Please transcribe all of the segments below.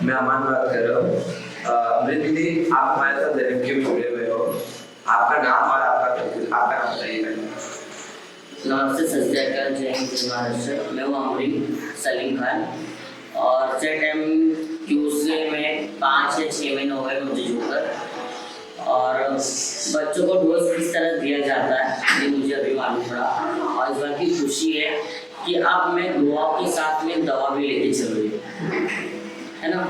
मैं अमान बात कर रहा हूँ। अमृत दीदी, आप हमारे साथ ZMQ में जुड़े हुए हो। आपका नाम और आपका नाम बताइए। नमस्ते, सत श्री अकाल, जय हिंद, जय महाराष्ट्र। मैं हूँ अमरीन सलीम खान और ZMQ से मैं 5 या 6 महीने हो गए मुझे जुड़कर। और बच्चों को डोज किस तरह दिया जाता है ये मुझे अभी मालूम पड़ा और इस बात की खुशी है कि अब मैं दुआओं के साथ में दवा भी लेके चल रही हूँ, है ना।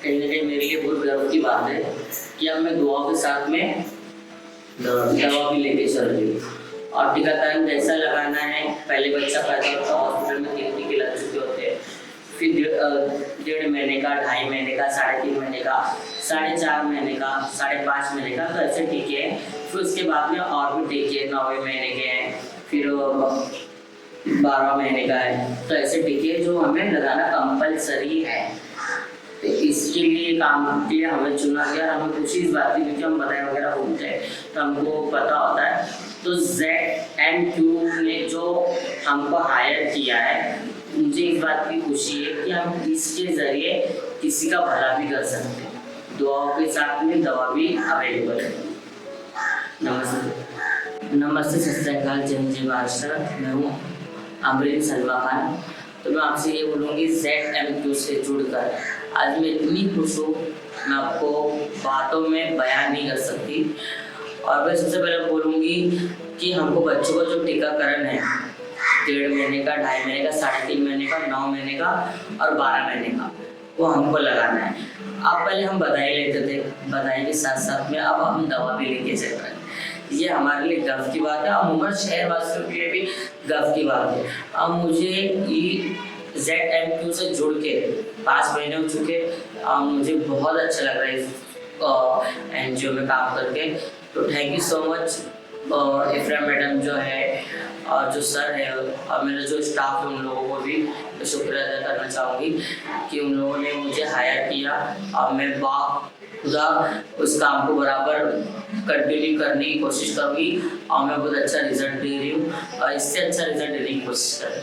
कहीं ना कहीं मेरे लिए बहुत गर्व की बात है कि अब मैं दुआओं के साथ में दवा भी लेके चल रही हूँ। और टीकाकरण कैसा लगाना है, पहले बच्चा पैदा होता है हॉस्पिटल में 3 टीके लग चुके होते हैं, फिर 1.5 महीने का, 2.5 महीने का, 3.5 महीने का, 4.5 महीने का, 5.5 महीने का, तो ऐसे टीके हैं। फिर उसके बाद में और भी टीके 9वें महीने के हैं, फिर 12 महीने का है। तो ऐसे टीके जो हमें लगाना कंपलसरी है। तो इसके लिए काम के लिए हमें चुना गया। हमें खुशी इस बात की क्योंकि हम बताए वगैरह घूमते हैं तो हमको पता होता है। तो ZMQ ने जो हमको हायर किया है, मुझे इस बात की खुशी है कि हम इसके ज़रिए किसी का भला भी कर सकते हैं। दुआओं के साथ में दवा भी अवेलेबल है। नमस्ते, सत श्री अकाल, जय हिंद, जय महाराष्ट्र। मैं हूँ अमरीन सलमा खान। तो मैं आपसे ये बोलूँगी ZMQ से जुड़कर आज मैं इतनी खुश हूँ, मैं आपको बातों में बयान नहीं कर सकती। और मैं सबसे पहले बोलूँगी कि हमको बच्चों का जो टीकाकरण है 1.5 महीने का, 2.5 महीने का, 3.5 महीने का, 9 महीने का और 12 महीने का, वो हमको लगाना है। अब पहले हम बधाई लेते थे, बधाई के साथ साथ में अब हम दवा भी लेके चल रहे हैं। ये हमारे लिए गर्व की बात है और मुंबई शहर वासियों के लिए भी गर्व की बात है। अब मुझे ZMQ से जुड़ के 5 महीने हो चुके, मुझे बहुत अच्छा लग रहा है NGO में काम करके। तो thank you so much Ifram madam जो है और जो सर है और मेरा जो स्टाफ है, उन लोगों को भी मैं शुक्रिया अदा करना चाहूँगी कि उन लोगों ने मुझे हायर किया और मैं खुदा उस काम को बराबर कंटिन्यू करने की कोशिश करूँगी और मैं बहुत अच्छा रिजल्ट दे रही हूँ और इससे अच्छा रिजल्ट देने की कोशिश करूँगी।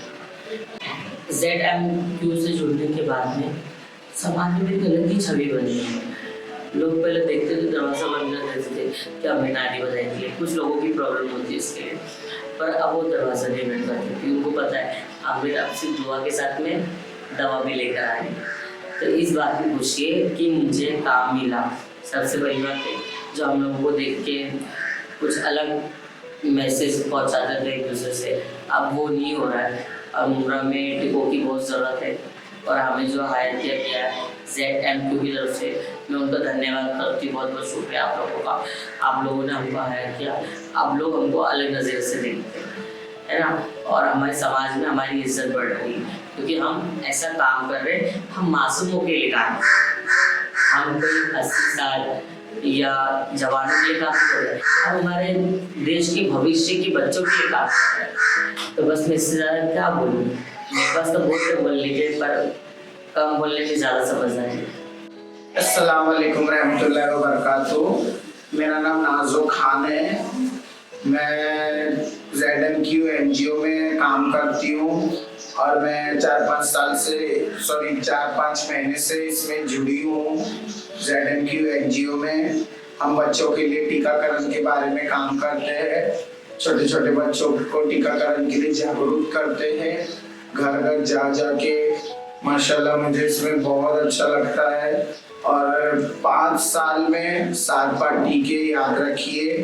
ZMQ से जुड़ने के बाद में समाज में एक अलग ही छवि बनी है। लोग पहले देखते थे दरवाजा बंद कर देते थे कि हमें नानी बजाएंगे, कुछ लोगों की प्रॉब्लम होती है इसके लिए, पर अब वो दरवाजा नहीं बंद करते क्योंकि उनको पता है हमें आपसे दुआ के साथ में दवा भी लेकर आए। तो इस बात की खुशी है कि मुझे काम मिला। सबसे बड़ी बात है जो हम लोगों को देख के कुछ अलग मैसेज पहुंचाते थे एक दूसरे से, अब वो नहीं हो रहा है। अब मुंब्रा में टीकों की बहुत ज़रूरत है और हमें जो हायर किया गया है ZMQ की तरफ से, मैं उनका धन्यवाद करती हूँ। बहुत बहुत शुक्रिया आप लोगों का। आप लोगों ने हमको हायर किया, आप लोग हमको अलग नज़र से देखते हैं, है ना। और हमारे समाज में हमारी इज्जत बढ़ रही है क्योंकि हम ऐसा काम कर रहे हैं। हम मासूमों के लिए काम कर रहे हैं, हम कोई 80 साल या जवानों के लिए काम कर रहे हैं, हम हमारे देश के भविष्य के बच्चों के लिए काम कर रहे हैं। तो बस मैं इससे ज़्यादा क्या बोलूँ, मेरे पास तो बहुत बोल लीजिए पर कम बोलने में ज़्यादा समझना है। अस्सलाम वालेकुम रहमतुल्लाहि व बरकातुहू। मेरा नाम नाज़ो खान है। मैं ZMQ NGO में काम करती हूँ और मैं 4-5 महीने से इसमें जुड़ी हूँ। ZMQ NGO में हम बच्चों के लिए टीकाकरण के बारे में काम करते हैं। छोटे छोटे बच्चों को टीकाकरण के लिए जागरूक करते हैं, घर घर जा के। माशाल्लाह मुझे इसमें बहुत अच्छा लगता है। और 5 साल में 7 बार टीके याद रखिए,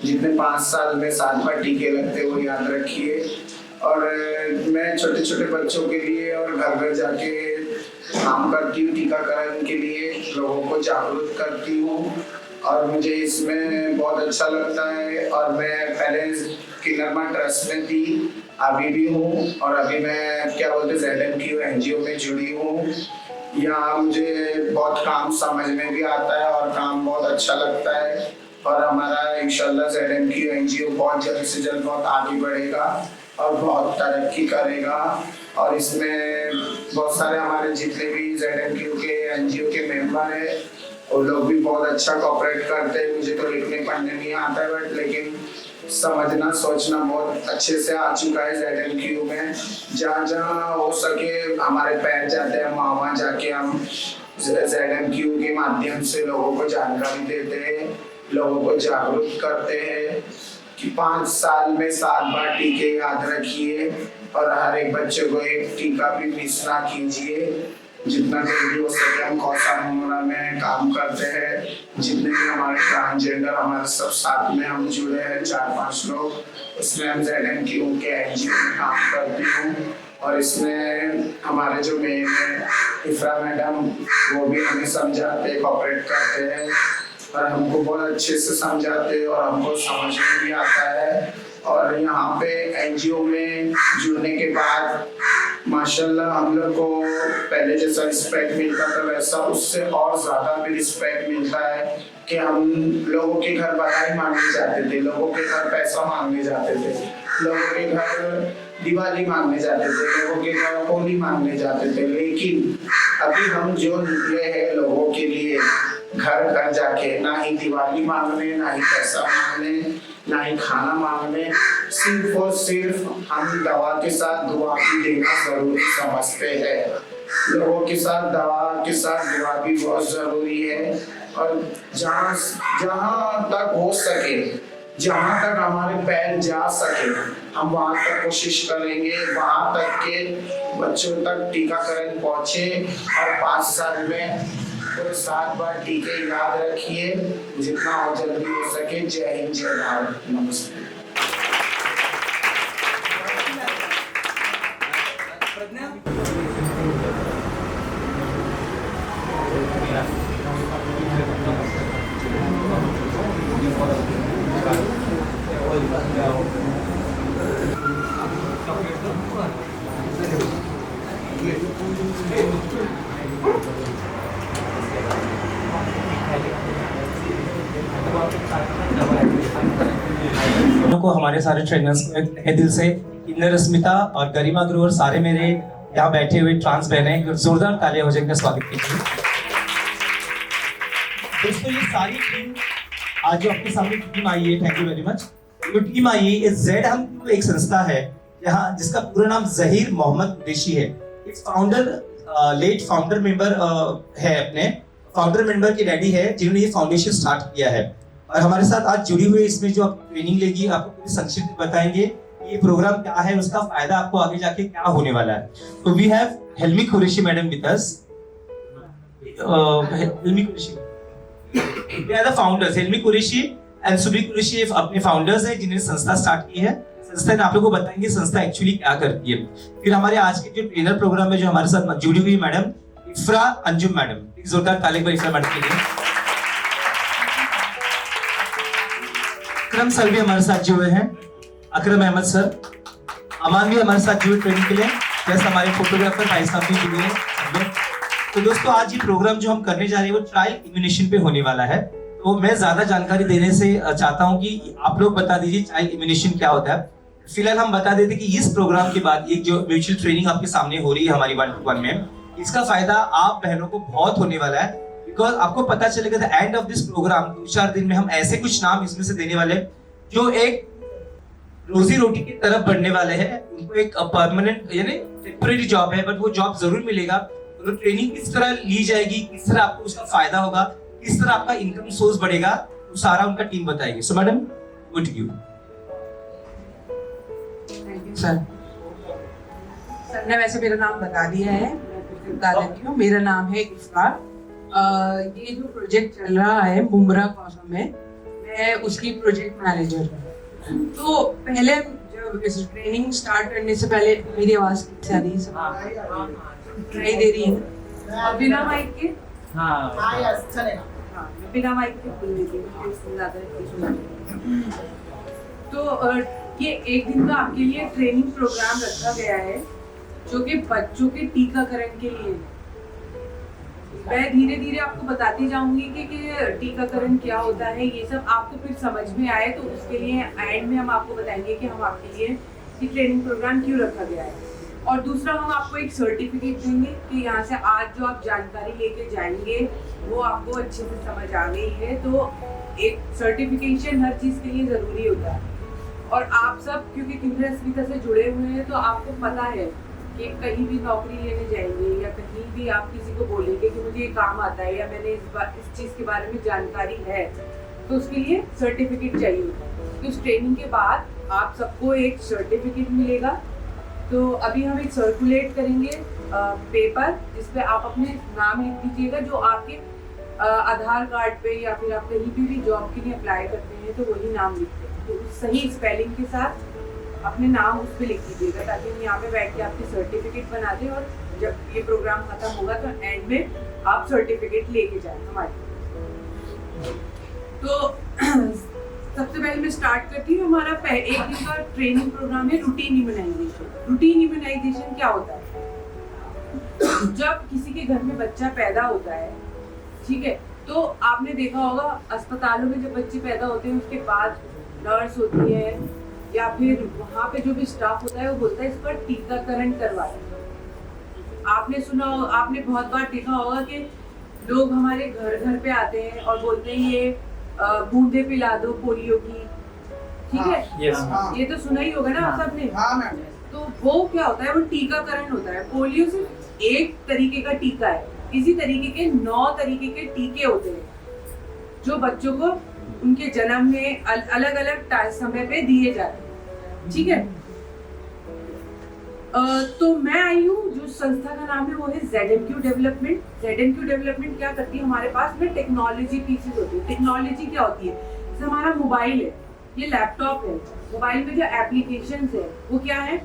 जितने 5 साल में 7 बार टीके लगते वो याद रखिए। और मैं छोटे छोटे बच्चों के लिए और घर घर जाके काम करती हूँ, टीकाकरण के लिए लोगों को जागरूक करती हूँ और मुझे इसमें बहुत अच्छा लगता है। और मैं पहले किन्नरमा ट्रस्ट में थी, अभी भी हूँ और अभी मैं ZMQ NGO में जुड़ी हूँ। यहाँ मुझे बहुत काम समझ में भी आता है और काम बहुत अच्छा लगता है और हमारा इंशाल्लाह ZMQ NGO बहुत जल्द से जल्द बहुत आगे बढ़ेगा और बहुत तरक्की करेगा। और इसमें बहुत सारे हमारे जितने भी ZMQ के NGO के मेंबर हैं वो लोग भी बहुत अच्छा कोऑपरेट करते हैं। मुझे तो लिखने पढ़ने नहीं आता है बट लेकिन समझना सोचना बहुत अच्छे से आ चुका है ZMQ में। जहाँ जहाँ हो सके हमारे पैर जाते हैं, वहाँ जाके हम ZMQ के माध्यम से लोगों को जानकारी देते हैं, लोगों को जागरूक करते हैं कि 5 साल में 7 बार टीके याद रखिए और हर एक बच्चे को एक टीका भी मिस ना कीजिए। जितना जल्दी हो सके हम कौशा मुहरा में काम करते हैं। जितने भी हमारे ट्रांसजेंडर हमारे सब साथ में हम जुड़े हैं 4-5 लोग, उसमें हम ZMQ के NGO में काम करती हूँ। और इसमें हमारे जो मेन है इफ्रा मैडम, वो भी हमें समझाते कोऑपरेट करते हैं और हमको बहुत अच्छे से समझाते हैं और हमको समझ में भी आता है। और यहाँ पे NGO में जुड़ने के बाद माशाल्लाह हम लोग को पहले जैसा रिस्पेक्ट मिलता था वैसा उससे और ज़्यादा भी रिस्पेक्ट मिलता है कि हम लोगों के घर बधाई मांगने जाते थे, लोगों के घर पैसा मांगने जाते थे, लोगों के घर दिवाली मांगने जाते थे, लोगों के घर होली मांगने जाते थे। लेकिन अभी हम जो निकले हैं लोगों के लिए घर घर जाके, ना ही दिवाली मांगने, ना ही पैसा मांगने, ना ही खाना मांगने, सिर्फ और सिर्फ हम दवा के साथ दुआ भी देना जरूरी समझते हैं। लोगों के साथ दवा के साथ दुआ भी बहुत जरूरी है। और जहाँ तक हो सके, जहाँ तक हमारे पैर जा सके, हम वहाँ तक कोशिश करेंगे, वहाँ तक के बच्चों तक टीकाकरण पहुँचे। और 5 साल में तो 7 बार टीके याद रखिए, जितना हो जल्दी हो सके। जय हिंद, जय भारत, नमस्ते। को हमारे सारे ट्रेनर्स को दिल से इंद्र रश्मिता और गरिमा ग्रोवर, सारे मेरे यहाँ बैठे हुए ट्रांस बहने, जोरदार तालियां हो जाएंगे स्वागत कीजिए। दोस्तों ये सारी टीम आज जो आपके सामने टीम आई है, थैंक यू वेरी मच। जो टीम आई है ZMQ एक संस्था है यहाँ जिसका पूरा नाम जहीर मोहम्मद कुरैशी है। इस फाउंडर लेट फाउंडर मेंबर है, अपने फाउंडर मेंबर के डैडी है जिन्होंने ये फाउंडेशन स्टार्ट किया है। और हमारे साथ आज जुड़ी हुई इसमें जो आप ट्रेनिंग लेगी, आपको पूरी संक्षिप्त बताएंगे ये प्रोग्राम क्या है, उसका फायदा आपको आगे जाके क्या होने वाला है। तो we have Helmi Qureshi madam with us. Helmi Qureshi, they are the founders. Helmi Qureshi and Subi Qureshi अपने फाउंडर्स हैं जिन्होंने संस्था स्टार्ट की है। संस्था ने आप लोगों को बताएंगे संस्था एक्चुअली क्या करती है। फिर हमारे आज के जो ट्रेनर प्रोग्राम में जो हमारे साथ जुड़ी हुई मैडम इफ्रा अंजुम मैडम, जोरदार ताली पर इफ्रा मैडम के लिए। अकरम सर भी हमारे साथ जुड़े हैं, अकरम अहमद सर। अमान भी हमारे साथ जुड़े ट्रेनिंग के लिए, जैसे हमारे फोटोग्राफर भाई साहब भी जुड़े हैं। तो दोस्तों आज ये प्रोग्राम जो हम करने जा रहे हैं वो ट्रायल इम्यूनेशन पे होने वाला है। तो मैं ज्यादा जानकारी देने से चाहता हूँ कि आप लोग बता दीजिए ट्रायल इम्यूनेशन क्या होता है। फिलहाल हम बता देते कि इस प्रोग्राम के बाद एक जो म्यूचुअल ट्रेनिंग आपके सामने हो रही है हमारी 1-to-1 में, इसका फायदा आप बहनों को बहुत होने वाला है। बिकॉज आपको पता चलेगा the end of this program 2-4 दिन में हम ऐसे कुछ नाम इसमें से देने वाले जो एक रोजी रोटी की तरफ बढ़ने वाले हैं। उनको एक परमानेंट यानी टेम्परेरी जॉब है, बट वो जॉब जरूर मिलेगा। तो ट्रेनिंग किस तरह ली जाएगी, किस तरह आपको उसका फायदा होगा, किस तरह आपका इनकम सोर्स बढ़ेगा, तो सारा उनका टीम बताएगी। सो मैडम, गुड यू। सर ने वैसे मेरा नाम बता दिया है, बता देती हूँ। मेरा नाम है इफ्रा। ये जो प्रोजेक्ट चल रहा है मुमरा कौशा में, मैं उसकी प्रोजेक्ट मैनेजर हूँ। तो पहले जब इस ट्रेनिंग स्टार्ट करने से पहले मेरी आवाज कैसे आ रही है? ट्राई दे रही है बिना माइक के? बिना माइक के बोल देती हूँ। तो ये एक दिन का आपके लिए ट्रेनिंग प्रोग्राम रखा गया है जो कि बच्चों के टीकाकरण के लिए। मैं धीरे धीरे आपको बताती जाऊंगी कि टीकाकरण क्या होता है, ये सब आपको फिर समझ में आए। तो उसके लिए एंड में हम आपको बताएंगे कि हम आपके लिए ये ट्रेनिंग प्रोग्राम क्यों रखा गया है। और दूसरा, हम आपको एक सर्टिफिकेट देंगे कि यहाँ से आज जो आप जानकारी लेके जाएंगे वो आपको अच्छे से समझ आ गई है। तो एक सर्टिफिकेशन हर चीज़ के लिए ज़रूरी होता है। और आप सब क्योंकि किन्नर अस्मिता से जुड़े हुए हैं तो आपको पता है कि कहीं भी नौकरी लेने जाएंगे या कहीं भी आप किसी को बोलेंगे कि मुझे ये काम आता है या मैंने इस चीज़ के बारे में जानकारी है, तो उसके लिए सर्टिफिकेट चाहिए होता है। तो इस ट्रेनिंग के बाद आप सबको एक सर्टिफिकेट मिलेगा। तो अभी हम एक सर्कुलेट करेंगे पेपर, जिस पे आप अपने नाम लिख दीजिएगा, जो आपके आधार कार्ड पे या फिर आप कहीं भी जॉब के लिए अप्लाई करते हैं तो वही नाम लिखते हैं। तो सही स्पेलिंग के साथ अपने नाम उस पर लिख दीजिएगा, ताकि हम यहाँ पे बैठ के आपकी सर्टिफिकेट बना दें और जब ये प्रोग्राम खत्म होगा तो एंड में आप सर्टिफिकेट लेके जाएं हमारे। तो सबसे पहले मैं स्टार्ट करती हूँ। हमारा एक दिन का ट्रेनिंग प्रोग्राम है रूटीन इम्यूनाइजेशन। रूटीन इम्यूनाइजेशन क्या होता है? जब किसी के घर में बच्चा पैदा होता है, ठीक है, तो आपने देखा होगा अस्पतालों में जब बच्चे पैदा होते हैं उसके बाद नर्स होती है या फिर वहाँ पे जो भी स्टाफ होता है वो बोलता है इस पर टीकाकरण करवाएं। आपने सुना, आपने बहुत बार देखा होगा कि लोग हमारे घर पे आते हैं और बोलते हैं ये बूंदे पिला दो पोलियो की, ठीक है? yes. ये तो सुना ही होगा ना आप सबने। हाँ मैम। तो वो क्या होता है? वो टीकाकरण होता है। पोलियो सिर्फ एक तरीके का टीका है। इसी तरीके के 9 तरीके के टीके होते हैं जो बच्चों को उनके जन्म में अलग अलग समय पे दिए जाते हैं, ठीक है? तो मैं आई हूँ, जो संस्था का नाम है वो है ZMQ डेवलपमेंट। ZMQ डेवलपमेंट क्या करती है? हमारे पास में टेक्नोलॉजी पीसेस होती है। टेक्नोलॉजी क्या होती है? जैसे हमारा मोबाइल है, ये लैपटॉप है, मोबाइल में जो एप्लीकेशंस है वो क्या है?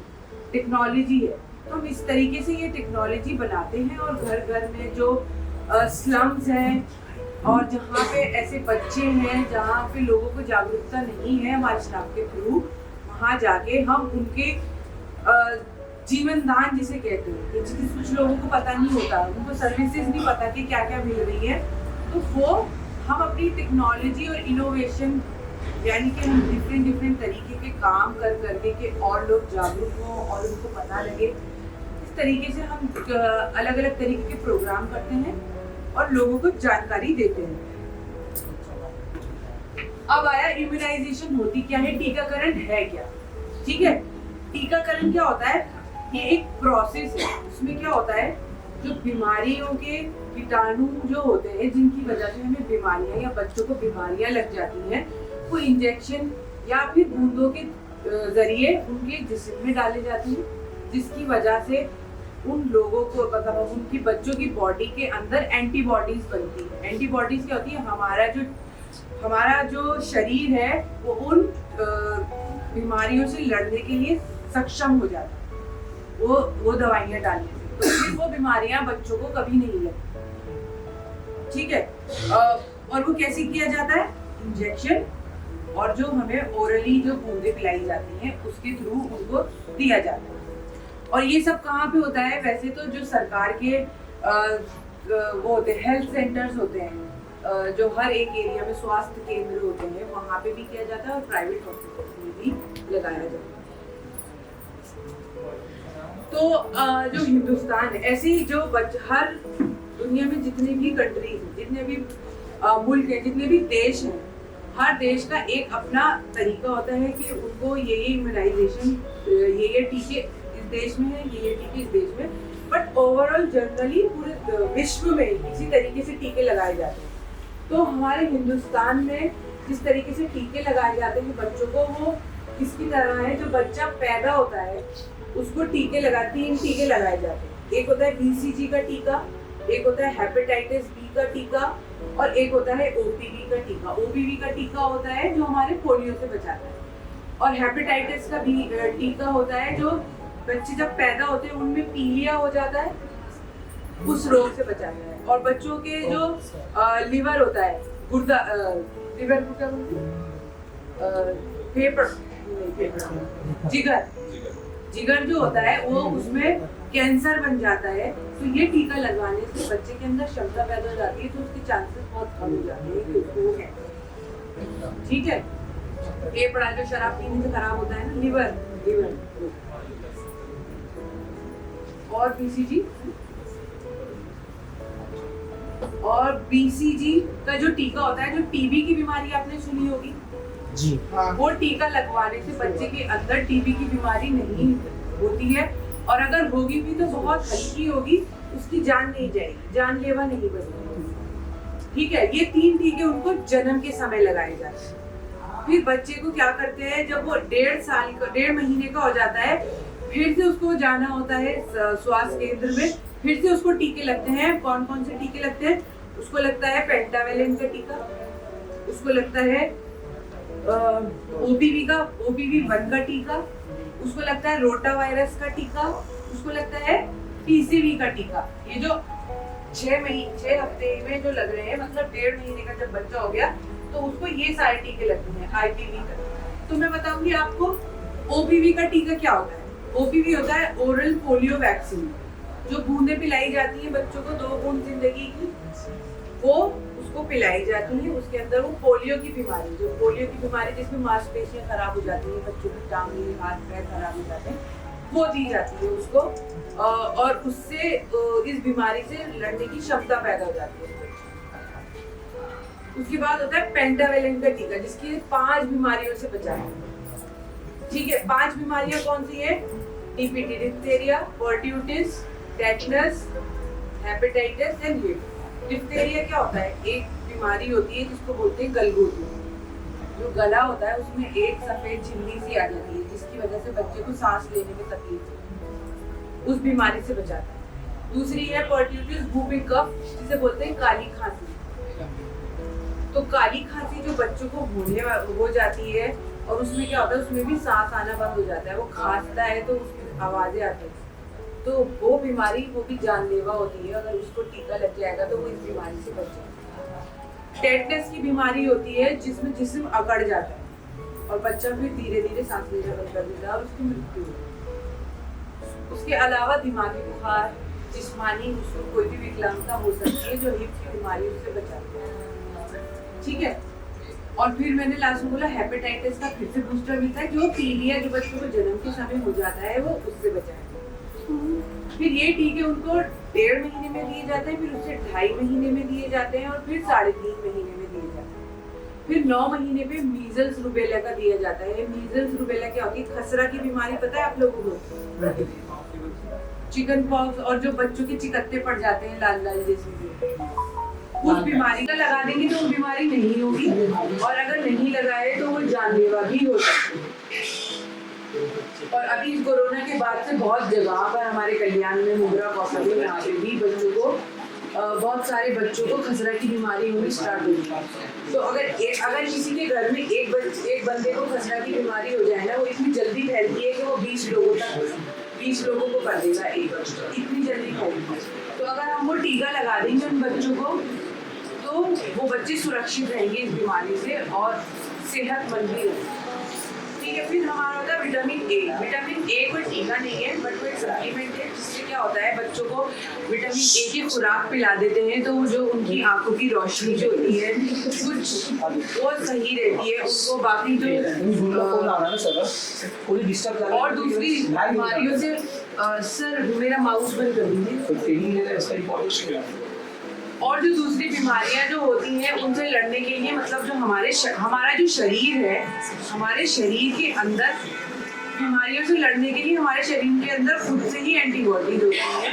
टेक्नोलॉजी है। तो हम इस तरीके से ये टेक्नोलॉजी बनाते हैं और घर घर में जो स्लम्स हैं और जहाँ पे ऐसे बच्चे हैं जहाँ पे लोगों को जागरूकता नहीं है, हमारे स्टाफ के थ्रू वहाँ जाके हम उनके जीवन दान जिसे कहते हैं, जिसे कुछ लोगों को पता नहीं होता, उनको सर्विसेज नहीं पता कि क्या क्या मिल रही है, तो वो हम अपनी टेक्नोलॉजी और इनोवेशन, यानी कि हम डिफरेंट तरीके के काम कर करके कि और लोग जागरूक हों और उनको पता लगे, इस तरीके से हम अलग अलग तरीके के प्रोग्राम करते हैं और लोगों को जानकारी देते हैं। अब आया इम्यूनाइजेशन होती क्या है, टीकाकरण है क्या, ठीक है? टीकाकरण क्या होता है? ये एक प्रोसेस है। उसमें क्या होता है, जो बीमारियों के कीटाणु जो होते हैं जिनकी वजह से हमें बीमारियां या बच्चों को बीमारियां लग जाती हैं, वो इंजेक्शन या फिर बूंदों के जरिए उनके जिस्म में डाले जाते हैं, जिसकी वजह से उन लोगों को मतलब उनकी बच्चों की बॉडी के अंदर एंटीबॉडीज बनती है। एंटीबॉडीज क्या होती है? हमारा जो शरीर है वो उन बीमारियों से लड़ने के लिए सक्षम हो जाता है वो दवाइयाँ डालने से, तो फिर वो बीमारियां बच्चों को कभी नहीं लगती, ठीक है? और वो कैसे किया जाता है? इंजेक्शन और जो हमें ओरली जो बूंदे पिलाई जाती हैं उसके थ्रू उनको दिया जाता है। और ये सब कहाँ पे होता है? वैसे तो जो सरकार के वो होते हैं, हेल्थ सेंटर्स होते हैं, जो हर एक एरिया में स्वास्थ्य केंद्र होते हैं, वहाँ पे भी किया जाता है और प्राइवेट हॉस्पिटल में भी लगाया जाता है। तो जो हिंदुस्तान है, ऐसे ही जो हर दुनिया में जितने भी कंट्रीज हैं, जितने भी मुल्क हैं, जितने भी देश हैं, हर देश का एक अपना तरीका होता है कि उनको ये इम्यूनाइजेशन, ये टीके इस देश में है, ये टीके इस देश में, बट ओवरऑल जनरली पूरे विश्व में इसी तरीके से टीके लगाए जाते हैं। तो हमारे हिंदुस्तान में जिस तरीके से टीके लगाए जाते हैं बच्चों को, वो किसकी तरह है? जो बच्चा पैदा होता है उसको टीके 3 टीके लगाए जाते हैं। एक होता है BCG का टीका, एक होता है हेपेटाइटिस बी का टीका और एक होता है OPV का टीका। OPV का टीका होता है जो हमारे पोलियो से बचाता है, और हेपेटाइटिस का भी टीका होता है जो बच्चे जब पैदा होते हैं उनमें पीलिया हो जाता है, उस रोग से बचाता है। और बच्चों के जो लिवर होता है, गुर्दा, लिवर को क्या बोलते हैं, जिगर जो होता है वो उसमें कैंसर बन जाता है। तो ये टीका लगवाने से बच्चे के अंदर क्षमता पैदा हो जाती है, तो उसके चांसेस बहुत कम हो जाते हैं कि उसको वो कैंसर, ठीक है? फेफड़ा जो शराब पीने से खराब होता है ना, लिवर और BCG का जो टीका होता है, जो TB की बीमारी आपने सुनी होगी जी, वो टीका लगवाने से बच्चे के अंदर TB की बीमारी नहीं होती है, और अगर होगी भी तो बहुत हल्की होगी, उसकी जान नहीं जाएगी, जानलेवा नहीं बनेगी। ठीक है, ये 3 टीके उनको जन्म के समय लगाए जाते हैं। फिर बच्चे को क्या करते हैं, जब वो 1.5 महीने का हो जाता है, फिर से उसको जाना होता है स्वास्थ्य केंद्र में, फिर से उसको टीके लगते हैं। कौन कौन से टीके लगते हैं? उसको लगता है पेंटावेलेंट का टीका, उसको लगता है OPV 1 का टीका, उसको लगता है रोटा वायरस का टीका, उसको लगता है PCV का टीका। ये जो 6 हफ्ते में जो लग रहे हैं, मतलब 1.5 महीने का जब बच्चा हो गया तो उसको ये सारे टीके लगते हैं IPV का। तो मैं बताऊंगी आपको OPV का टीका क्या होता है। OPV होता है ओरल पोलियो वैक्सीन, जो बूंदें पिलाई जाती हैं बच्चों को 2 बूंद जिंदगी की, वो उसको पिलाई जाती है। उसके अंदर वो पोलियो की बीमारी जिसमें मांसपेशियां खराब हो जाती हैं, बच्चों की टांगें हाथ पैर खराब हो जाते हैं, वो दी जाती है उसको, और उससे इस बीमारी से लड़ने की क्षमता पैदा हो जाती है। उसके बाद होता है पेंटावेलेंट का टीका, जिसकी 5 बीमारियों से बचाए। ठीक है, 5 बीमारियां कौन सी है? DPT diphtheria, pertussis, tetanus, hepatitis and lead. Diphtheria क्या होता है? एक बीमारी होती है जिसको बोलते हैं गलघोटू। जो गला होता है उसमें एक सफेद झिल्ली सी आ जाती है, जिसकी वजह से बच्चे को सांस लेने में तकलीफ होती है, उस बीमारी से बचाता है। दूसरी है पर्ट्यूटिस वूपिंग कफ, जिसे बोलते हैं काली खांसी। तो काली खांसी जो बच्चों को हो जाती है, और उसमें क्या होता है, उसमें भी सांस आना बंद हो जाता है, वो खांसता है तो उसकी आवाजें आती हैं। तो वो बीमारी वो भी जानलेवा होती है, अगर उसको टीका लग जाएगा तो वो इस बीमारी से बच जाएगा। टेटनस की बीमारी होती है जिसमें जिस्म अकड़ जाता है और बच्चा फिर धीरे धीरे सांस लेना बंद कर देता है और उसकी मृत्यु होती है। उसके अलावा दिमागी बुखार, जिस्मानी उसको कोई भी विकलांगता हो सकती है जो हिप की बीमारी उससे बचाती है। ठीक है, और फिर मैंने लास्ट में बोला हेपेटाइटिस का फिर से बूस्टर मिलता है, जो पीलिया जो बच्चों को जन्म के समय हो जाता है, वो उससे बचाएगा। फिर ये टीके उनको 1.5 महीने में दिए जाते हैं, फिर उससे 2.5 महीने में दिए जाते हैं, और फिर 3.5 महीने में दिए जाते हैं। फिर 9 महीने पे मीजल्स रूबेला का दिया जाता है। मीजल्स रूबेला क्या होती है? खसरा की बीमारी पता है आप लोगों को? चिकन पॉक्स, और जो बच्चों के चिकत्ते पड़ जाते हैं लाल लाल जैसे, उस बीमारी का लगा देंगे तो वो बीमारी नहीं होगी, और अगर नहीं लगाए तो वो जानलेवा भी हो सकती है। और अभी इस कोरोना के बाद से बहुत जगह पर हमारे कल्याण में, मुंद्रा कौशल में, यहाँ पे भी बच्चों को बहुत सारे बच्चों को खसरा की बीमारी होनी स्टार्ट हो गई। तो अगर किसी के घर में एक बंदे को खसरा की बीमारी हो जाए ना, वो इतनी जल्दी फैलती है कि वो 20 लोगों को कर देगा, इतनी जल्दी फैलती है। तो अगर हम वो टीका लगा देंगे उन बच्चों को, तो वो बच्चे सुरक्षित रहेंगे इस बीमारी से और सेहतमंद भी रहेंगे। ठीक है, फिर हमारा होता है विटामिन ए। विटामिन ए कोई टीका नहीं है, बट वो एक सप्लीमेंट है, जिससे क्या होता है, बच्चों को विटामिन ए की खुराक पिला देते हैं तो जो उनकी आंखों की रोशनी जो होती है कुछ वो सही रहती है उनको, बाकी जो और दूसरी बीमारियों से सर मेरा माउस बंद कर दीजिए। और जो दूसरी बीमारियां जो होती हैं उनसे लड़ने के लिए, मतलब जो हमारा जो शरीर है, हमारे शरीर के अंदर बीमारियों से लड़ने के लिए हमारे शरीर के अंदर खुद से ही एंटीबॉडीज होती हैं।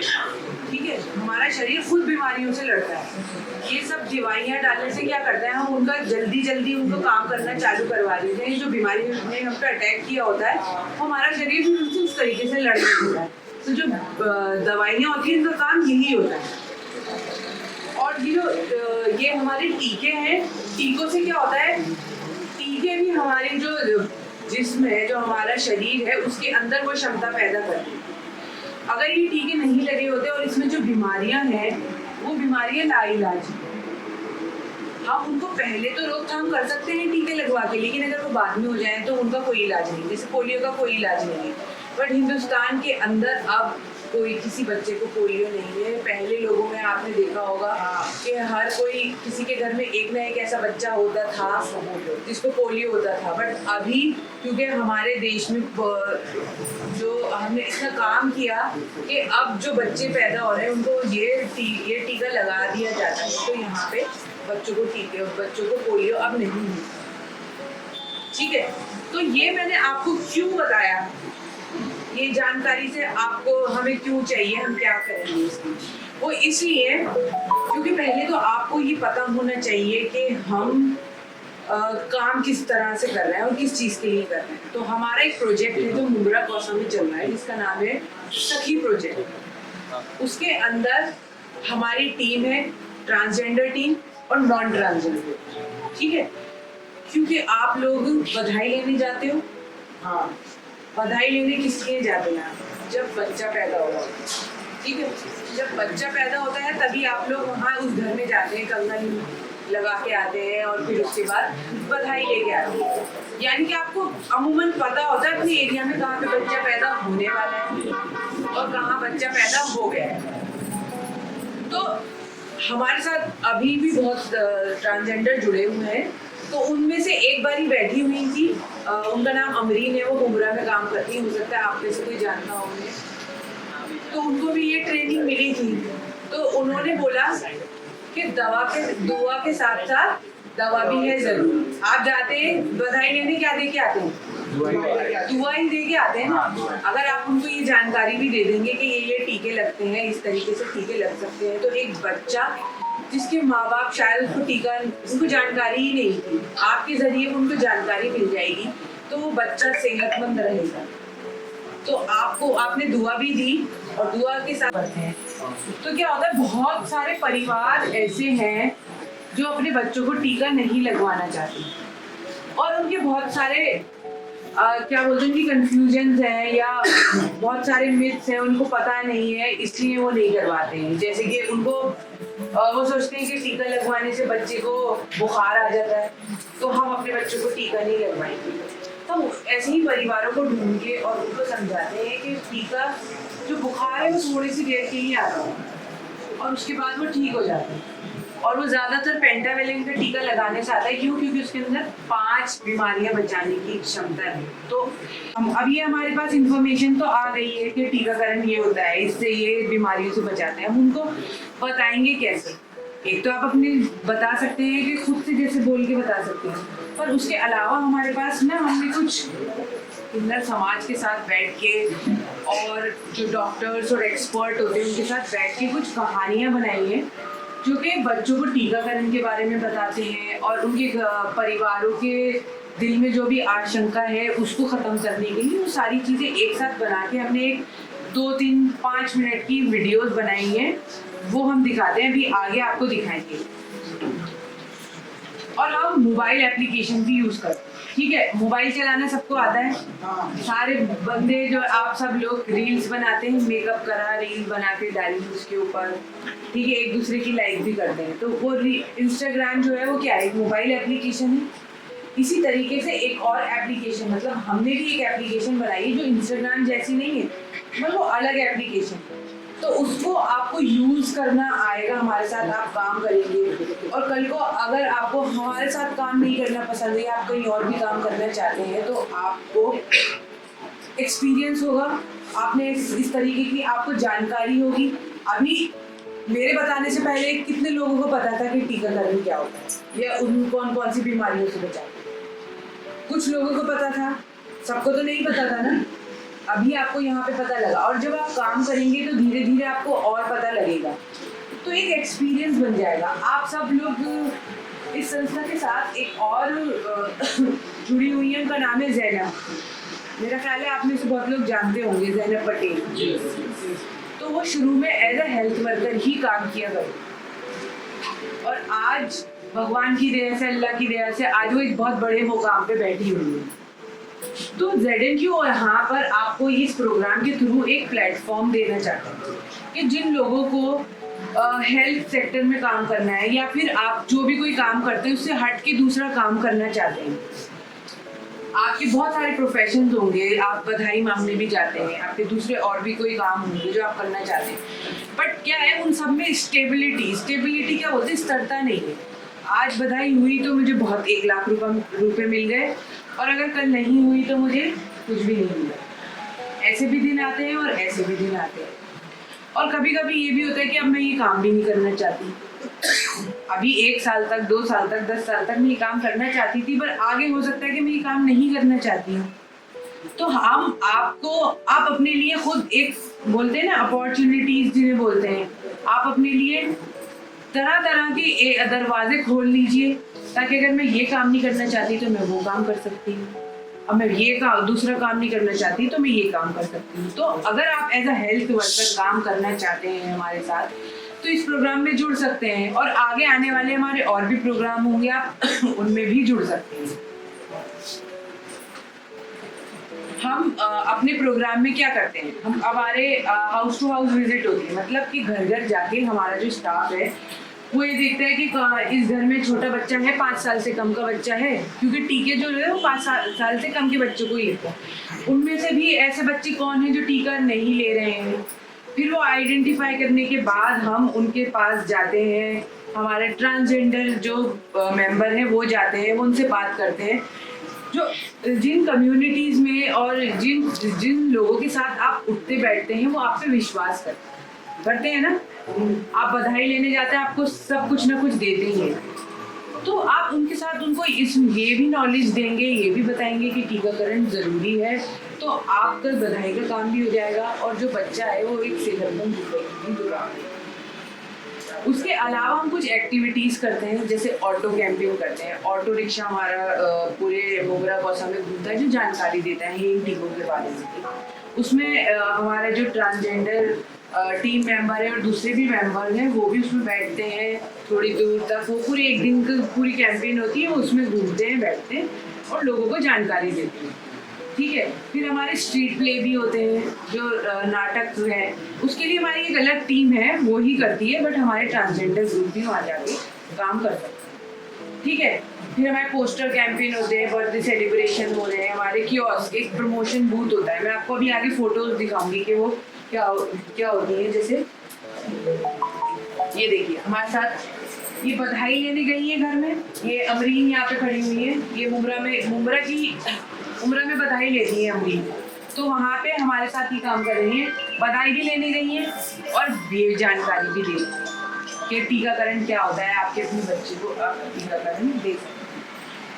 ठीक है, हमारा शरीर खुद बीमारियों से लड़ता है। ये सब दवाइयाँ डालने से क्या करता है, हम उनका जल्दी उनको काम करना चालू करवा देते हैं। जो बीमारी ने हम पे अटैक किया होता है, हमारा शरीर भी उनसे उस तरीके से लड़ने लगता है। तो जो दवाइयाँ होती हैं इनका काम यही होता है। और ये हमारे टीके हैं, टीकों से क्या होता है, टीके भी हमारे जो जिस्म है, जो हमारा शरीर है, उसके अंदर वो क्षमता पैदा करते हैं। अगर ये टीके नहीं लगे होते और इसमें जो बीमारियां हैं वो बीमारियां लाइलाज हैं। हम उनको पहले तो रोकथाम कर सकते हैं टीके लगवा के, लेकिन अगर वो बाद में हो जाए तो उनका कोई इलाज नहीं। जैसे पोलियो का कोई इलाज नहीं है, बट हिंदुस्तान के अंदर अब कोई किसी बच्चे को पोलियो नहीं है। पहले लोगों में आपने देखा होगा कि हर कोई किसी के घर में एक ना एक ऐसा बच्चा होता था जिसको पोलियो होता था। बट अभी क्योंकि हमारे देश में जो हमने इतना काम किया कि अब जो बच्चे पैदा हो रहे हैं उनको ये टीका लगा दिया जाता है, तो यहाँ पे बच्चों को पोलियो अब नहीं है। ठीक है, तो ये मैंने आपको क्यों बताया, ये जानकारी से आपको हमें क्यों चाहिए, हम क्या करेंगे इसकी, वो इसलिए क्योंकि पहले तो आपको ये पता होना चाहिए कि हम काम किस तरह से कर रहे हैं और किस चीज़ के लिए कर रहे हैं। तो हमारा एक प्रोजेक्ट है जो मुंब्रा कौसा में चल रहा है, जिसका नाम है सखी प्रोजेक्ट। उसके अंदर हमारी टीम है ट्रांसजेंडर टीम और नॉन ट्रांसजेंडर, ठीक है। क्योंकि आप लोग बधाई लेने जाते हो, हाँ, बधाई लेने किस लिए जाते हैं? जब बच्चा पैदा होगा, ठीक है। जब बच्चा पैदा होता है तभी आप लोग वहाँ उस घर में जाते हैं, कंगन लगा के आते हैं और फिर उसके बाद बधाई लेके आते हैं। यानी कि आपको अमूमन पता होता है अपने एरिया में कहाँ पे बच्चा पैदा होने वाला है और कहाँ बच्चा पैदा हो गया है। तो हमारे साथ अभी भी बहुत ट्रांसजेंडर जुड़े हुए हैं। तो उनमें से एक बारी बैठी हुई थी, उनका नाम अमरीन है, वो मुंब्रा में काम करती है, हो सकता है आप में से कोई जानता हो उन्हें। तो उनको भी ये ट्रेनिंग मिली थी। तो उन्होंने बोला कि दुआ के साथ साथ दवा भी है जरूर। आप जाते हैं बधाई लेने, क्या दे के आते हैं? दुआ ही दे के आते हैं ना। अगर आप उनको ये जानकारी भी दे देंगे कि ये टीके लगते हैं, इस तरीके से टीके लग सकते हैं, तो एक बच्चा जिसके माँ बाप शायद उसको टीका, उनको जानकारी ही नहीं थी, आपके जरिए उनको जानकारी मिल जाएगी, तो वो बच्चा सेहतमंद रहेगा। तो आपने दुआ भी दी और दुआ के साथ करते हैं। तो क्या होता है, बहुत सारे परिवार ऐसे हैं जो अपने बच्चों को टीका नहीं लगवाना चाहते और उनके बहुत सारे क्या बोलते हैं कि कंफ्यूजन है या बहुत सारे मिथ्स हैं, उनको पता नहीं है, इसलिए वो नहीं करवाते हैं। जैसे कि उनको वो सोचते हैं कि टीका लगवाने से बच्चे को बुखार आ जाता है, तो हम अपने बच्चों को टीका नहीं लगवाएंगे। तो ऐसे ही परिवारों को ढूंढ के और उनको समझाते हैं कि टीका जो बुखार है वो थोड़ी सी देर के लिए आता है और उसके बाद वो ठीक हो जाता है। और वो ज़्यादातर पेंटावेलेंट का टीका लगाने से आता है। क्यों? क्योंकि उसके अंदर 5 बीमारियां बचाने की क्षमता है। तो अभी हमारे पास इंफॉर्मेशन तो आ गई है कि टीकाकरण ये होता है, इससे ये बीमारियों से बचाते हैं। हम उनको बताएंगे कैसे। एक तो आप अपने बता सकते हैं कि खुद से जैसे बोल के बता सकते हैं, पर उसके अलावा हमारे पास ना हमने कुछ किन्नर समाज के साथ बैठ के और जो डॉक्टर्स और एक्सपर्ट होते हैं उनके साथ बैठ के कुछ कहानियाँ बनाई हैं जो कि बच्चों को टीकाकरण के बारे में बताते हैं और उनके परिवारों के दिल में जो भी आशंका है उसको ख़त्म करने के लिए वो सारी चीज़ें एक साथ बना के हमने एक 2-3-5 मिनट की वीडियोस बनाई हैं, वो हम दिखाते हैं, अभी आगे आपको दिखाएंगे। और हम मोबाइल एप्लीकेशन भी यूज़ करते हैं, ठीक है। मोबाइल चलाना सबको आता है, सारे बंदे जो आप सब लोग रील्स बनाते हैं, मेकअप करा रील बना के डाली उसके ऊपर, ठीक है, एक दूसरे की लाइक भी करते हैं। तो वो इंस्टाग्राम जो है वो क्या है, एक मोबाइल एप्लीकेशन है। इसी तरीके से एक और एप्लीकेशन, मतलब हमने भी एक एप्लीकेशन बनाई है जो इंस्टाग्राम जैसी नहीं है, मतलब वो अलग एप्लीकेशन। तो उसको आपको यूज़ करना आएगा, हमारे साथ आप काम करेंगे और कल को अगर आपको हमारे साथ काम नहीं करना पसंद है या आप कहीं और भी काम करना चाहते हैं तो आपको एक्सपीरियंस होगा, आपने इस तरीके की आपको जानकारी होगी। अभी मेरे बताने से पहले कितने लोगों को पता था कि टीकाकरण क्या होता है या उन कौन कौन सी बीमारियों से बचाते हैं? कुछ लोगों को पता था, सबको तो नहीं पता था ना। अभी आपको यहाँ पे पता लगा और जब आप काम करेंगे तो धीरे धीरे आपको और पता लगेगा, तो एक एक्सपीरियंस बन जाएगा। आप सब लोग इस संस्था के साथ एक और जुड़ी हुई है, उनका नाम है ज़ैनब। मेरा ख्याल है आप में से बहुत लोग जानते होंगे ज़ैनब पटेल। तो वो शुरू में एज अ हेल्थ वर्कर ही काम किया करती और आज भगवान की दया से, अल्लाह की दया से आज वो एक बहुत बड़े मुकाम पे बैठी हुई है। तो ZNQ यहाँ पर आपको इस प्रोग्राम के थ्रू एक प्लेटफॉर्म देना चाहते हैं कि जिन लोगों को हेल्थ सेक्टर में काम करना है या फिर आप जो भी कोई काम करते हैं उससे हट के दूसरा काम करना चाहते हैं। आपके बहुत सारे प्रोफेशंस होंगे, आप बधाई मांगने भी जाते हैं, आपके दूसरे और भी कोई काम होंगे जो आप करना चाहते हैं, बट क्या है उन सब में स्टेबिलिटी क्या होती है, स्थिरता नहीं है। आज बधाई हुई तो मुझे बहुत 1 लाख रुपए मिल गए और अगर कल नहीं हुई तो मुझे कुछ भी नहीं मिला। ऐसे भी दिन आते हैं और ऐसे भी दिन आते हैं और कभी कभी ये भी होता है कि अब मैं ये काम भी नहीं करना चाहती। अभी 1 साल तक, 2 साल तक, 10 साल तक मैं ये काम करना चाहती थी, पर आगे हो सकता है कि मैं ये काम नहीं करना चाहती हूँ। तो हम आप अपने लिए खुद एक बोलते हैं ना अपॉर्चुनिटीज जिन्हें बोलते हैं, आप अपने लिए तरह तरह के दरवाजे खोल लीजिए, ताकि अगर मैं ये काम नहीं करना चाहती तो मैं वो काम कर सकती हूँ, अब मैं ये दूसरा काम नहीं करना चाहती तो मैं ये काम कर सकती हूँ। तो अगर आप एज अ हेल्थ वर्कर काम करना चाहते हैं हमारे साथ, तो इस प्रोग्राम में जुड़ सकते हैं, और आगे आने वाले हमारे और भी प्रोग्राम होंगे, आप उनमें भी जुड़ सकते हैं। हम अपने प्रोग्राम में क्या करते हैं, हम हमारे हाउस टू हाउस विजिट होती है, मतलब कि घर घर जाके हमारा जो स्टाफ है वो ये देखता है कि इस घर में छोटा बच्चा है, 5 साल से कम का बच्चा है, क्योंकि टीके जो है वो 5 साल से कम के बच्चों को ही लेता है। उनमें से भी ऐसे बच्चे कौन हैं जो टीका नहीं ले रहे हैं, फिर वो आइडेंटिफाई करने के बाद हम उनके पास जाते हैं, हमारे ट्रांसजेंडर जो मेंबर हैं वो जाते हैं, वो उनसे बात करते हैं, जो जिन कम्युनिटीज़ में और जिन लोगों के साथ आप उठते बैठते हैं वो आप पे विश्वास करते हैं ना। आप बधाई लेने जाते हैं, आपको सब कुछ ना कुछ देते ही हैं, तो आप उनके साथ उनको ये भी नॉलेज देंगे, ये भी बताएंगे कि टीकाकरण ज़रूरी है, तो आपका बधाई का काम भी हो जाएगा और जो बच्चा है वो एक सेहतमंद जिंदगी जुड़ा। उसके अलावा हम कुछ एक्टिविटीज़ करते हैं, जैसे ऑटो कैंपिंग करते हैं। ऑटो रिक्शा हमारा पूरे मोगरा कौसा में घूमता है, जो जानकारी देता है इन टीकों के बारे में। उसमें हमारे जो ट्रांसजेंडर टीम मेंबर है और दूसरे भी मेंबर हैं वो भी उसमें बैठते हैं थोड़ी दूर तक। वो पूरे एक दिन की पूरी कैंपेन होती है, वो उसमें घूमते हैं, बैठते हैं और लोगों को जानकारी देते हैं। ठीक है, फिर हमारे स्ट्रीट प्ले भी होते हैं, जो नाटक है, उसके लिए हमारी एक अलग टीम है, वो ही करती है, बट हमारे ट्रांसजेंडर ग्रुप भी वहाँ जाके काम कर सकते हैं। ठीक है, फिर हमारे पोस्टर कैंपेन होते हैं, बर्थडे सेलिब्रेशन हो रहे हैं, हमारे कियोस्क, एक प्रमोशन बूथ होता है। मैं आपको अभी आगे फोटोज दिखाऊंगी कि वो क्या होती है। जैसे ये देखिए, हमारे साथ ये बधाई लेने गई है घर में, ये अमरीन यहाँ पे खड़ी हुई है, ये उम्रा में बधाई लेती है अमरीन, तो वहाँ पे हमारे साथ ही काम कर रही है, बधाई भी लेने गई है और ये जानकारी भी दे कि टीकाकरण क्या होता है, आपके अपने बच्चे को आप टीकाकरण दे सकते हैं।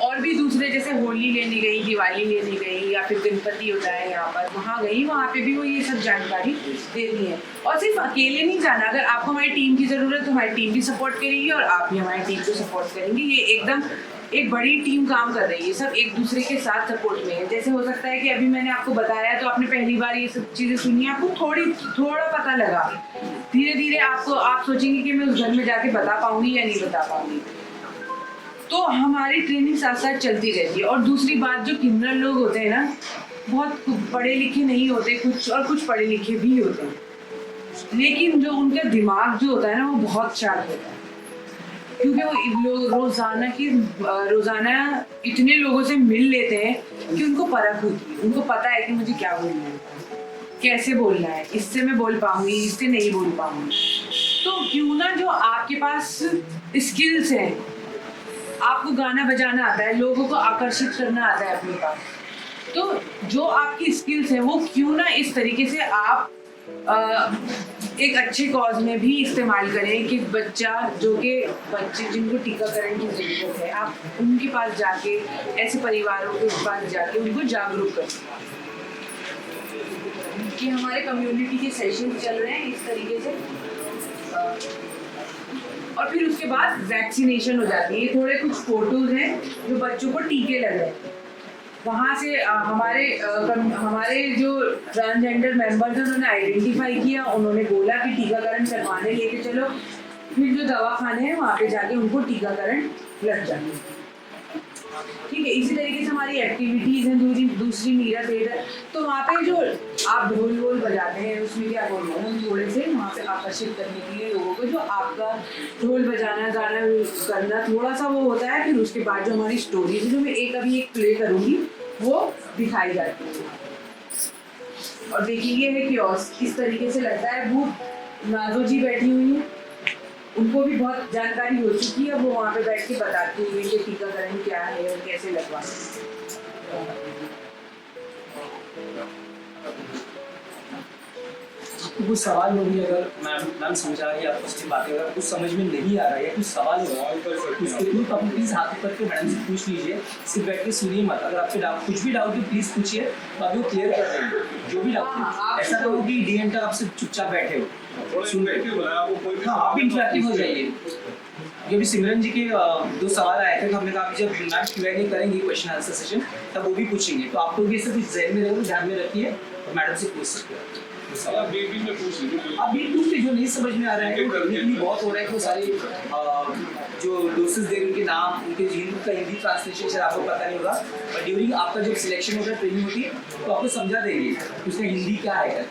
और भी दूसरे जैसे होली लेने गई, दिवाली लेने गई, या फिर गणपति होता है यहाँ पर, वहाँ गई, वहाँ पे भी वो ये सब जानकारी देती है। और सिर्फ अकेले नहीं जाना, अगर आपको हमारी टीम की ज़रूरत तो हमारी टीम भी सपोर्ट करेगी और आप भी हमारी टीम को सपोर्ट करेंगे। ये एकदम एक बड़ी टीम काम कर रही है, सब एक दूसरे के साथ सपोर्ट में है। जैसे हो सकता है कि अभी मैंने आपको बताया तो आपने पहली बार ये सब चीज़ें सुनी, आपको थोड़ा पता लगा, धीरे धीरे आप सोचेंगे कि मैं उस घर में जाके बता पाऊंगी या नहीं बता पाऊंगी। तो हमारी ट्रेनिंग साथ साथ चलती रहती है। और दूसरी बात, जो किन्नर लोग होते हैं ना, बहुत पढ़े लिखे नहीं होते, कुछ पढ़े लिखे भी होते हैं, लेकिन जो उनका दिमाग जो होता है ना वो बहुत शार्प होता है, क्योंकि वो रोज़ाना इतने लोगों से मिल लेते हैं कि उनको परख होती है, उनको पता है कि मुझे क्या बोलना है, कैसे बोलना है, इससे मैं बोल पाऊंगी, इससे नहीं बोल पाऊंगी। तो क्यों ना जो आपके पास स्किल्स हैं, आपको गाना बजाना आता है, लोगों को आकर्षित करना आता है अपने पास, तो जो आपकी स्किल्स हैं वो क्यों ना इस तरीके से आप एक अच्छे कॉज में भी इस्तेमाल करें कि बच्चे जिनको टीकाकरण की ज़रूरत है, आप उनके पास जाके, ऐसे परिवारों के पास जाके उनको जागरूक करें। कि हमारे कम्युनिटी के सेशन चल रहे हैं इस तरीके से, और फिर उसके बाद वैक्सीनेशन हो जाती है। ये थोड़े कुछ फोटोज हैं जो बच्चों को टीके लग रहे हैं। वहाँ से हमारे जो ट्रांसजेंडर मेंबर्स हैं उन्होंने आइडेंटिफाई किया, उन्होंने बोला कि टीकाकरण करवाने लेके चलो, फिर जो दवाखाने हैं वहाँ पे जाके उनको टीकाकरण लग जाए। ठीक है, इसी तरीके से हमारी एक्टिविटीज़ हैं। दूसरी मीरा थिएटर, तो वहाँ पे जो आप ढोल वोल बजाते हैं, उसमें क्या बोलते हैं, हम थोड़े से वहाँ पे आकर्षित करने के लिए लोगों को, जो आपका ढोल बजाना, गाना करना थोड़ा सा वो होता है, फिर उसके बाद जो हमारी स्टोरीज जो मैं अभी एक प्ले करूँगी वो दिखाई जाती है। और देखिए ये है कियोस्क, इस तरीके से लगता है। वो नाजो जी बैठी हुई हैं, उनको भी बहुत जानकारी हो चुकी है, वो वहाँ पे बैठ के बताती हुई कि टीकाकरण क्या है और कैसे लगवाना है। तो कुछ सवाल होगी, अगर मैम समझा रही है आपको उसकी बातें, अगर कुछ समझ में नहीं आ रहा है या कुछ सवाल हो उसके लिए तो आप प्लीज़ हाथ ऊपर के मैडम से पूछ लीजिए, सिर्फ बैठ के सुनिए मत। अगर आपके डाउट कुछ भी डाउट हो प्लीज़ पूछिए, तो अभी वो क्लियर कर रहे हैं जो भी डाउट। ऐसा ना हो कि डी तक आपसे चुपचाप बैठे हो, सुन रहे। हाँ, आप इंटरेक्टिव हो जाइए। ये भी सिमरन जी के 2 सवाल आए थे, तो हमने कहा जब मैम Q&A करेंगे क्वेश्चन आंसर सेशन तब वो भी पूछेंगे, तो आप लोग ये सब कुछ जहन में रखो, ध्यान में रखिए और मैडम से पूछ सकते हो। आप बीच में जो नहीं समझ में आ रहा है, टेक्निकली बहुत हो रहा है कि वो सारे जो डोसेस दे रहे उनके नाम, उनके हिंदी ट्रांसलेशन शायद आपको पता नहीं होगा, बट ड्यूरिंग आपका जब सिलेक्शन होता है, ट्रेनिंग होती है, तो आपको समझा देंगे उसका हिंदी क्या है।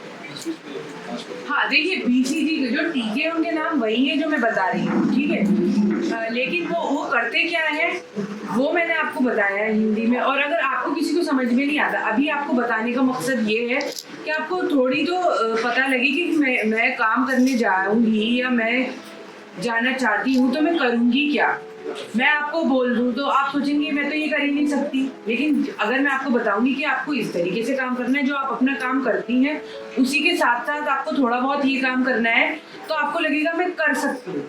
हाँ देखिए, BCG के जो टीके हैं उनके नाम वही है जो मैं बता रही हूँ, ठीक है। लेकिन वो करते क्या है वो मैंने आपको बताया है हिंदी में। और अगर आपको किसी को समझ में नहीं आता, अभी आपको बताने का मकसद ये है कि आपको थोड़ी तो पता लगे कि मैं काम करने जाऊंगी या मैं जाना चाहती हूँ तो मैं करूँगी क्या। मैं आपको बोल दूँ तो आप सोचेंगे मैं तो ये कर ही नहीं सकती, लेकिन अगर मैं आपको बताऊंगी कि आपको इस तरीके से काम करना है, जो आप अपना काम करती हैं उसी के साथ साथ आपको थोड़ा बहुत ये काम करना है, तो आपको लगेगा मैं कर सकती हूँ।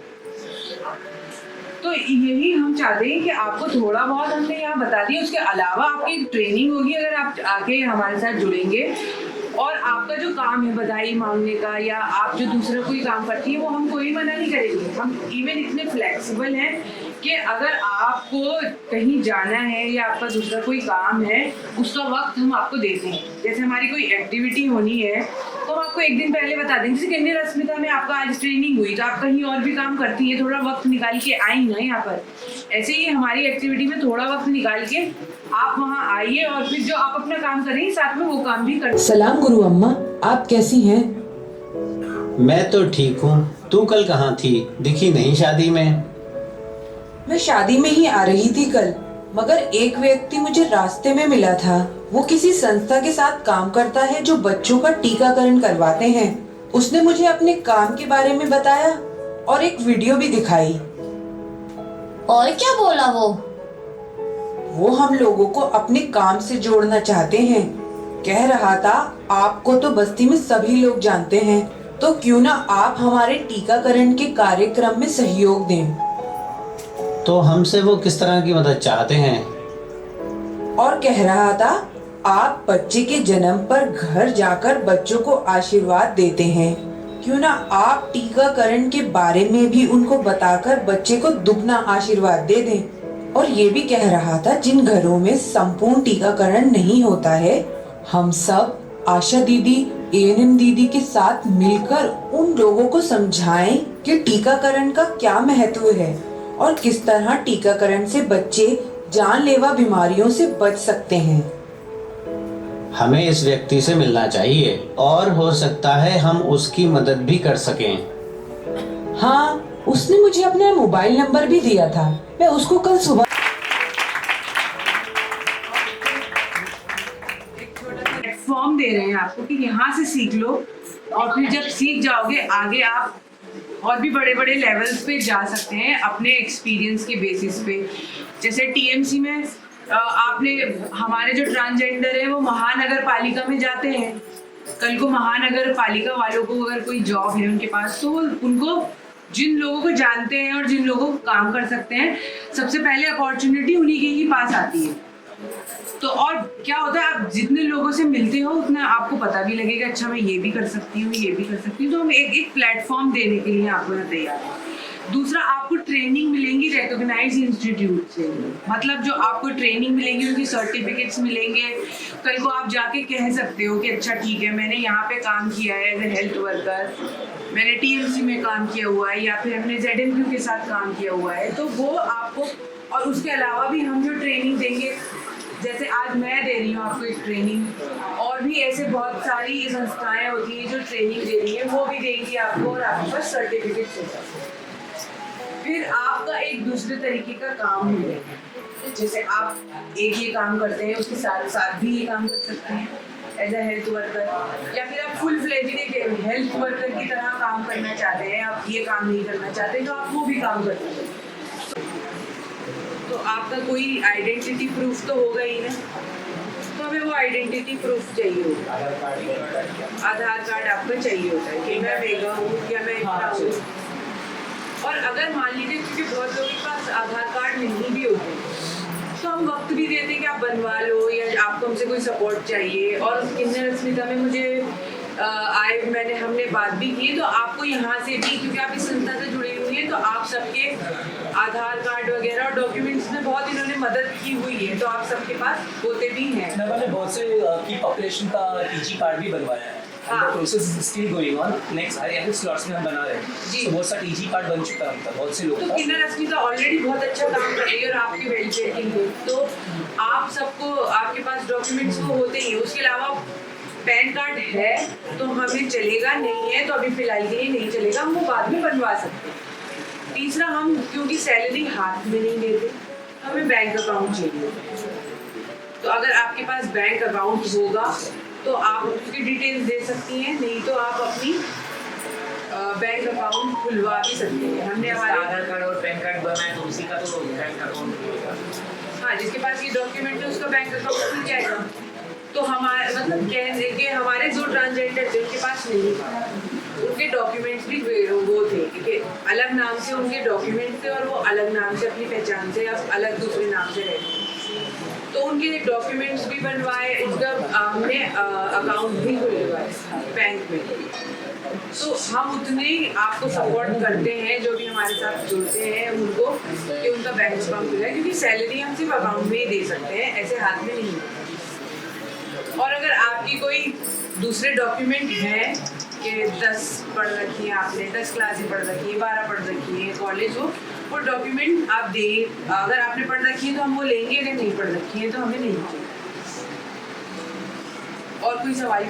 तो यही हम चाहते हैं कि आपको थोड़ा बहुत हमने यहाँ बता दिया, उसके अलावा आपकी ट्रेनिंग होगी अगर आप आके हमारे साथ जुड़ेंगे। और आपका जो काम है बधाई मांगने का या आप जो दूसरा कोई काम करती है वो हम कोई मना नहीं करेंगे। हम इवन इतने फ्लेक्सिबल हैं कि अगर आपको कहीं जाना है या आपका दूसरा कोई काम है उसका वक्त हम आपको देते हैं। जैसे हमारी कोई एक्टिविटी होनी है तो हम आपको एक दिन पहले बता देंगे। जैसे कन्या रश्मिता में आपका आज ट्रेनिंग हुई तो आप कहीं और भी काम करती हैं, थोड़ा वक्त निकाल के आई ना यहाँ पर, ऐसे ही हमारी एक्टिविटी में थोड़ा वक्त निकाल के आप वहाँ आइए और फिर जो आप अपना काम करेंगे साथ में वो काम भी करें। सलाम गुरु अम्मा, आप कैसी हैं? मैं तो ठीक हूँ। तू कल कहाँ थी, दिखी नहीं शादी में? मैं शादी में ही आ रही थी कल, मगर एक व्यक्ति मुझे रास्ते में मिला था। वो किसी संस्था के साथ काम करता है जो बच्चों का टीकाकरण करवाते हैं। उसने मुझे अपने काम के बारे में बताया और एक वीडियो भी दिखाई। और क्या बोला वो हम लोगों को अपने काम से जोड़ना चाहते हैं। कह रहा था आपको तो बस्ती में सभी लोग जानते हैं, तो क्यों ना आप हमारे टीकाकरण के कार्यक्रम में सहयोग दें। तो हमसे वो किस तरह की मदद चाहते हैं? और कह रहा था आप बच्चे के जन्म पर घर जाकर बच्चों को आशीर्वाद देते हैं, क्यों ना आप टीकाकरण के बारे में भी उनको बताकर बच्चे को दुगना आशीर्वाद दे दें। और ये भी कह रहा था जिन घरों में संपूर्ण टीकाकरण नहीं होता है, हम सब आशा दीदी, ANM दीदी के साथ मिलकर उन लोगों को समझाएं कि टीकाकरण का क्या महत्व है और किस तरह टीकाकरण से बच्चे जानलेवा बीमारियों से बच सकते हैं। हमें इस व्यक्ति से मिलना चाहिए और हो सकता है हम उसकी मदद भी कर सकें। हाँ, उसने मुझे अपना मोबाइल नंबर भी दिया था। मैं उसको कल सुबह फॉर्म दे रहे हैं आपको कि यहाँ से सीख लो और फिर जब सीख जाओगे आगे आप और भी बड़े बड़े लेवल्स पे जा सकते हैं अपने एक्सपीरियंस के बेसिस पे। जैसे TMC में आपने हमारे जो ट्रांसजेंडर है वो महानगर पालिका में जाते हैं। कल को महानगर पालिका वालों को अगर कोई जॉब है उनके पास तो उनको जिन लोगों को जानते हैं और जिन लोगों को काम कर सकते हैं सबसे पहले अपॉर्चुनिटी उन्हीं के ही पास आती है। तो और क्या होता है आप जितने लोगों से मिलते हो उतना आपको पता भी लगेगा अच्छा मैं ये भी कर सकती हूँ, ये भी कर सकती हूँ। तो हम एक प्लेटफॉर्म देने के लिए आपको यहाँ तैयार हैं। दूसरा, आपको ट्रेनिंग मिलेंगी रिकॉग्नाइज इंस्टीट्यूट से, मतलब जो आपको ट्रेनिंग मिलेंगी उनकी सर्टिफिकेट्स मिलेंगे। कल को आप जाके कह सकते हो कि अच्छा ठीक है मैंने यहाँ पे काम किया है एज ए हेल्थ वर्कर, मैंने TMC में काम किया हुआ है या फिर हमने ZNQ के साथ काम किया हुआ है। तो वो आपको, और उसके अलावा भी हम जो ट्रेनिंग देंगे, जैसे आज मैं दे रही हूँ आपको एक ट्रेनिंग, और भी ऐसे बहुत सारी संस्थाएं होती हैं जो ट्रेनिंग दे रही हैं, वो भी देंगी आपको और आपके पास सर्टिफिकेट होगा। फिर आपका एक दूसरे तरीके का काम मिलेगा। जैसे आप एक ये काम करते हैं उसके साथ साथ भी ये काम कर सकते हैं एज ए हेल्थ वर्कर, या फिर आप फुल फ्लेज्ड एक हेल्थ वर्कर की तरह काम करना चाहते हैं, आप ये काम नहीं करना चाहते तो आप वो भी काम कर सकते हैं। तो आपका कोई आइडेंटिटी प्रूफ तो होगा ही ना। तो हमें वो आइडेंटिटी प्रूफ चाहिए होता है, आधार कार्ड आपका चाहिए होता है कि मैं मेगा हूँ या मैं इतना हूँ। और अगर मान लीजिए, क्योंकि बहुत लोगों के पास आधार कार्ड नहीं भी होते, तो हम वक्त भी देते हैं कि आप बनवा लो या आपको हमसे कोई सपोर्ट चाहिए। और किन्नर अस्मिता में मुझे हमने बात भी की, तो आपको यहाँ से भी, क्योंकि आप इस संस्था से जुड़ी हुई है, तो आप सबके आधार कार्ड वगैरह और डॉक्यूमेंट्स में बहुत इन्होंने मदद की हुई है, तो आप सबके पास होते भी हैं। मैंने बहुत से की पॉपुलेशन का टीजी कार्ड भी बनवाया है। हाँ। Process still going on, next her slots में हम बना रहे हैं। जी। तो बहुत सा टीजी कार्ड बन चुका है उनका, बहुत से लोगों तो का। किन्नर अस्मिता ऑलरेडी बहुत अच्छा काम कर रही है और आपके वेलफेयर के लिए, तो आप सबको, आपके पास डॉक्यूमेंट्स तो होते ही। उसके अलावा पैन कार्ड है तो हमें चलेगा, नहीं है तो अभी फिलहाल के लिए नहीं चलेगा, हम वो बाद में बनवा सकते हैं। तीसरा, हम क्योंकि सैलरी हाथ में नहीं लेते, हमें बैंक अकाउंट चाहिए। तो अगर आपके पास बैंक अकाउंट होगा तो आप उसकी डिटेल्स दे सकती हैं, नहीं तो आप अपनी बैंक अकाउंट खुलवा भी सकते हैं। हमने हमारे आधार कार्ड और पैन कार्ड बनाए तो उसी का तो बैंक अकाउंट होगा। हाँ, जिसके पास ये डॉक्यूमेंट है उसका बैंक अकाउंट खुल जाएगा। तो हमारे मतलब कह कि हमारे जो ट्रांसजेंडर थे उनके पास नहीं था, उनके डॉक्यूमेंट्स भी वो थे कि अलग नाम से उनके डॉक्यूमेंट थे और वो अलग नाम से अपनी पहचान से या अलग दूसरे नाम से रहते, तो उनके डॉक्यूमेंट्स भी बनवाए, उनका हमने अकाउंट भी खुलवाए बैंक में। तो हम उतने ही आपको सपोर्ट करते हैं जो भी हमारे साथ जुड़ते हैं उनको, कि उनका बैंक अकाउंट खुला है, क्योंकि सैलरी हम सिर्फ अकाउंट में ही दे सकते हैं, ऐसे हाथ में नहीं। और अगर आपकी कोई दूसरे डॉक्यूमेंट हैं कि 10 पढ़ रखी है आपने, 10 क्लासें पढ़ रखी है, 12 पढ़ रखी है, कॉलेज हो, वो डॉक्यूमेंट आप दें। अगर आपने पढ़ रखी है तो हम वो लेंगे, अगर नहीं पढ़ रखी है तो हमें नहीं चाहिए। और कोई सवाल?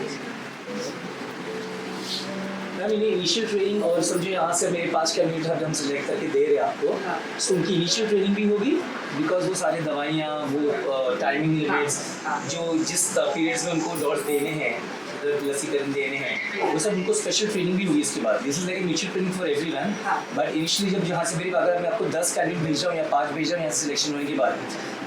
मैम इनिशियल ट्रेनिंग और समझो यहाँ से मेरे पास कैंडिडेट हम सिलेक्ट करके दे रहे हैं आपको, तो उनकी इनिशियल ट्रेनिंग भी होगी, बिकॉज वो सारी दवाइयाँ, वो टाइमिंग लिमिट्स, जो जिस पीरियड्स में उनको डोज देने हैं, लसीकरण देने हैं, वो सब उनको स्पेशल ट्रेनिंग भी होगी इसके बाद। This is like initial training for everyone, but initially जब जहाँ से मेरी अगर मैं आपको 10 कैंडिडेट भेज रहा हूँ या 5 भेज रहा हूँ यहाँ सिलेक्शन होने के बाद,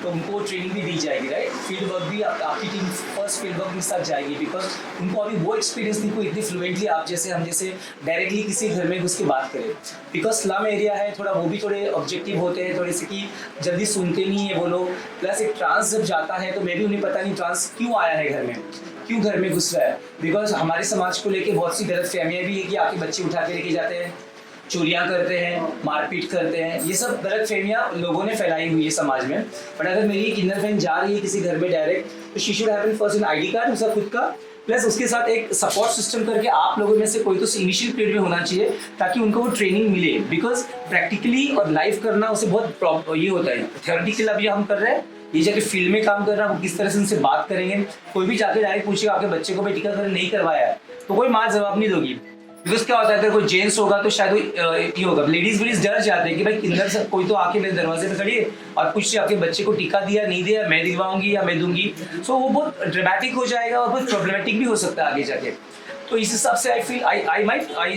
तो उनको ट्रेनिंग भी दी जाएगी, राइट। फील्ड वर्क भी आपकी टीम फर्स्ट फील्ड वर्क के साथ जाएगी, बिकॉज उनको अभी वो एक्सपीरियंस नहीं, कोई इतनी फ्लुएंटली आप जैसे हम जैसे डायरेक्टली किसी घर में घुस के बात करें, बिकॉज स्लम एरिया है थोड़ा, वो भी थोड़े ऑब्जेक्टिव होते हैं, थोड़े से कि जल्दी सुनते नहीं है वो लोग। प्लस एक ट्रांस जब जाता है तो मैं भी उन्हें पता नहीं ट्रांस क्यों आया है घर में, क्यों घर में घुस रहा है, बिकॉज हमारे समाज को लेके बहुत सी गलत फहमियाँ भी है कि आपके बच्चे उठा के लेके जाते हैं, चोरियां करते हैं, मारपीट करते हैं, ये सब गलत फहमियाँ लोगों ने फैलाई हुई है समाज में। बट अगर मेरी एक इनर फ्रेंड जा रही है किसी घर में डायरेक्ट, तो she should have first an ID card उसका खुद का, प्लस उसके साथ एक सपोर्ट सिस्टम करके आप लोगों में से कोई तो इनिशियल पीरियड में होना चाहिए, ताकि उनको वो ट्रेनिंग मिले। बिकॉज प्रैक्टिकली और लाइव करना उसे बहुत ये होता है, थियोरेटिकल अभी हम कर रहे हैं, ये जाके फील्ड में काम कर रहा है, वो किस तरह से उनसे बात करेंगे। कोई भी जाके डायरेक्ट पूछेगा आपके बच्चे को भाई टीकाकरण नहीं करवाया है, तो कोई माँ जवाब नहीं दोगी, बिकॉज क्या होता है अगर कोई जेंट्स होगा तो शायद ये होगा, लेडीज वेडीज डर जाते हैं कि भाई किधर से कोई तो आके मेरे दरवाजे पे खड़ी है और पूछ आपके बच्चे को टीका दिया नहीं दिया, मैं दिलवाऊंगी या मैं दूंगी, सो वो बहुत ड्रामेटिक हो जाएगा और बहुत प्रॉब्लमेटिक भी हो सकता है आगे जाके। तो इस हिसाब से I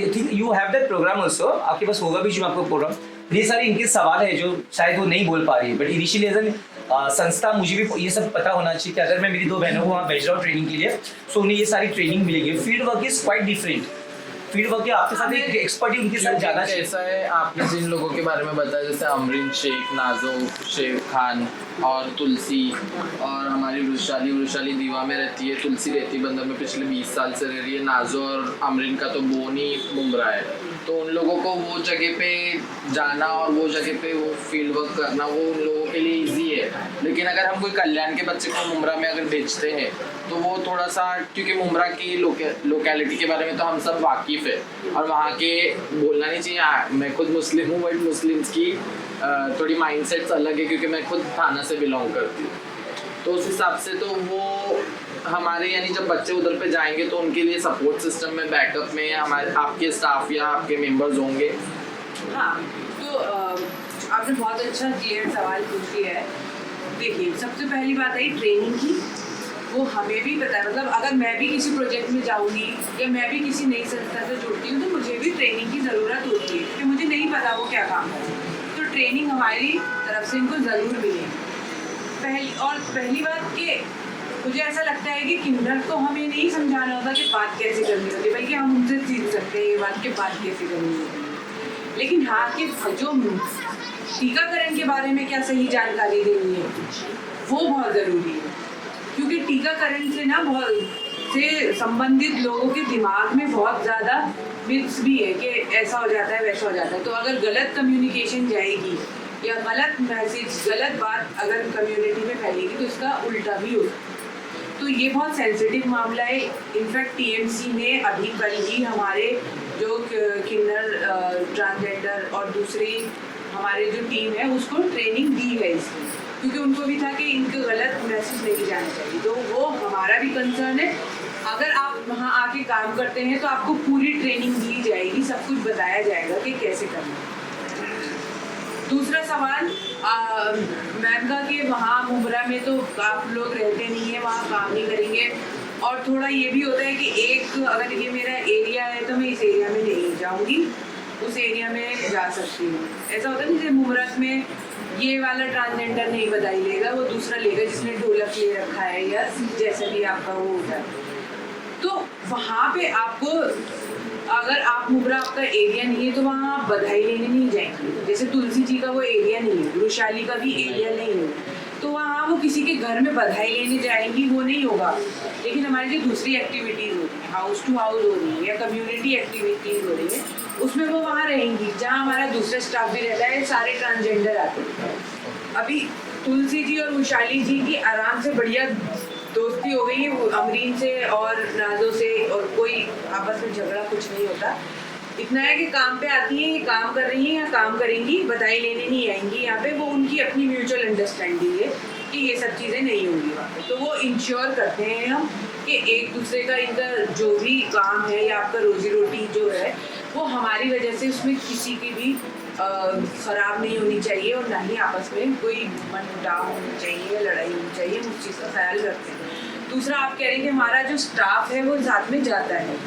think you have that program also, आपके पास होगा भी जो आपको प्रोग्राम। ये सारे इनके सवाल है जो शायद वो नहीं बोल पा रही है, बट इनिशियली एज एन संस्था मुझे भी ये सब पता होना चाहिए कि अगर मैं मेरी 2 बहनों को वहाँ भेज रहा हूँ ट्रेनिंग के लिए, सो उन्हें ये सारी ट्रेनिंग मिलेगी। Field work is quite different, field work आपके साथ एक एक्सपर्टी उनके साथ ज़्यादा ऐसा है। आपने जिन लोगों के बारे में बताया जैसे अमरीन शेख, नाजो शेख खान और तुलसी, और हमारी वृशाली दीवा में रहती है, तुलसी रहती है बंदर में, पिछले 20 साल से रह रही है। नाजो और अमरीन का तो बोनी मुमरा है, तो उन लोगों को वो जगह पे जाना और वो जगह पे वो फील्ड वर्क करना वो उन लोगों के लिए इजी है। लेकिन अगर हम कोई कल्याण के बच्चे को मुमरा में अगर भेजते हैं तो वो थोड़ा सा, क्योंकि मुमरा की लोकेलिटी के बारे में तो हम सब वाकिफ़ है और वहाँ के बोलना नहीं चाहिए। मैं खुद मुस्लिम हूँ, बट मुस्लिम्स की थोड़ी माइंडसेट्स अलग है, क्योंकि मैं खुद थाना से बिलोंग करती हूँ, तो उस हिसाब से तो वो हमारे यानी जब बच्चे उधर पे जाएंगे तो उनके लिए सपोर्ट सिस्टम में, बैकअप में हमारे आपके स्टाफ या आपके मेंबर्स होंगे। हाँ, तो आपने बहुत अच्छा क्लियर सवाल पूछ लिया है। देखिए, सबसे पहली बात आई ट्रेनिंग की, वो हमें भी पता है। मतलब अगर मैं भी किसी प्रोजेक्ट में जाऊँगी या मैं भी किसी नई संस्था से जुड़ती हूँ तो मुझे भी ट्रेनिंग की ज़रूरत होती है, क्योंकि मुझे नहीं पता वो क्या काम है, तो ट्रेनिंग हमारी तरफ से इनको ज़रूर मिलेगी। पहली बात कि मुझे ऐसा लगता है कि किन्नर को हमें नहीं समझाना होता कि बात कैसे करनी होती है, बल्कि हम उनसे सीख सकते हैं ये बात कि बात कैसे करनी होती है। लेकिन हाँ कि जो टीकाकरण के बारे में क्या सही जानकारी देनी है वो बहुत ज़रूरी है, क्योंकि टीकाकरण से ना बहुत से संबंधित लोगों के दिमाग में बहुत ज़्यादा मिथ्स भी है कि ऐसा हो जाता है वैसा हो जाता है। तो अगर गलत कम्युनिकेशन जाएगी या गलत मैसेज, गलत बात अगर कम्युनिटी में फैलेगी तो इसका उल्टा भी होगा। तो ये बहुत सेंसिटिव मामला है। इनफैक्ट टीएमसी ने अभी कल ही हमारे जो किन्नर, ट्रांसजेंडर और दूसरी हमारे जो टीम है उसको ट्रेनिंग दी है इसकी, क्योंकि उनको भी था कि इनको गलत मैसेज नहीं जाना चाहिए। तो वो हमारा भी कंसर्न है। अगर आप वहाँ आके काम करते हैं तो आपको पूरी ट्रेनिंग दी जाएगी, सब कुछ बताया जाएगा कि कैसे करना है। दूसरा सवाल मैम का कि वहाँ मुबरा में तो आप लोग रहते नहीं हैं, वहाँ काम नहीं करेंगे, और थोड़ा ये भी होता है कि एक अगर ये मेरा एरिया है तो मैं इस एरिया में नहीं जाऊँगी, उस एरिया में जा सकती हूँ। ऐसा होता है जैसे मुबरक में ये वाला ट्रांसजेंडर नहीं बधाई लेगा, वो दूसरा लेगा जिसने ढोलक ले रखा है या जैसे भी आपका वो होता है। तो वहाँ पे आपको अगर आप मुबरा आपका एरिया नहीं है तो वहाँ आप बधाई लेने नहीं जाएंगे। जैसे तुलसी जी का वो एरिया नहीं है, वृशाली का भी एरिया नहीं है, तो वहाँ वो किसी के घर में बधाई लेने जाएंगी, वो नहीं होगा। लेकिन हमारी जो दूसरी एक्टिविटीज़ होती हैं, हाउस टू हाउस हो रही है या कम्युनिटी एक्टिविटीज़ हो रही है, उसमें वो वहाँ रहेंगी जहाँ हमारा दूसरा स्टाफ भी रहता है, सारे ट्रांसजेंडर आते हैं। अभी तुलसी जी और वृशाली जी की आराम से बढ़िया दोस्ती हो गई है अमरीन से और नाजो से, और कोई आपस में झगड़ा कुछ नहीं होता। इतना है कि काम पे आती हैं, ये काम कर रही हैं या काम करेंगी, बधाई लेने नहीं आएंगी यहाँ पे। वो उनकी अपनी म्यूचुअल अंडरस्टैंडिंग है कि ये सब चीज़ें नहीं होंगी वहाँ पे। तो वो इंश्योर करते हैं हम कि एक दूसरे का इनका जो भी काम है या आपका रोजी रोटी जो है वो हमारी वजह से उसमें किसी की भी ख़राब नहीं होनी चाहिए, और ना ही आपस में कोई मनमुटाव होनी चाहिए या लड़ाई होनी चाहिए। हम उस चीज़ का ख्याल रखते हैं। दूसरा आप कह रहे हैं कि हमारा जो स्टाफ है वो साथ में जाता है,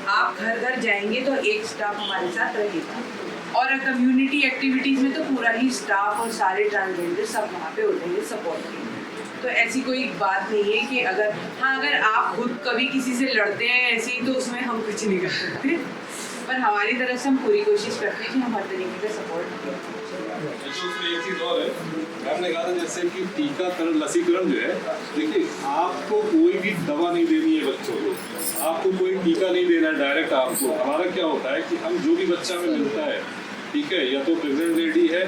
आप घर घर जाएंगे तो एक स्टाफ हमारे साथ रहेगा, और कम्युनिटी एक्टिविटीज़ में तो पूरा ही स्टाफ और सारे ट्रांसजेंडर सब वहाँ पे होते हैं सपोर्ट के। तो ऐसी कोई बात नहीं है कि अगर आप खुद कभी किसी से लड़ते हैं ऐसे ही, तो उसमें हम कुछ नहीं कर सकते, पर हमारी तरफ से हम पूरी कोशिश करते हैं कि हम हर तरीके का सपोर्ट करें। उसमें एक चीज़ और है, आपने कहा था जैसे कि टीकाकरण, लसीकरण जो है, देखिए आपको कोई भी दवा नहीं देनी है बच्चों को, आपको कोई टीका नहीं देना है डायरेक्ट आपको। हमारा क्या होता है कि हम जो भी बच्चा हमें मिलता है, ठीक है, या तो प्रेग्नेंट लेडी है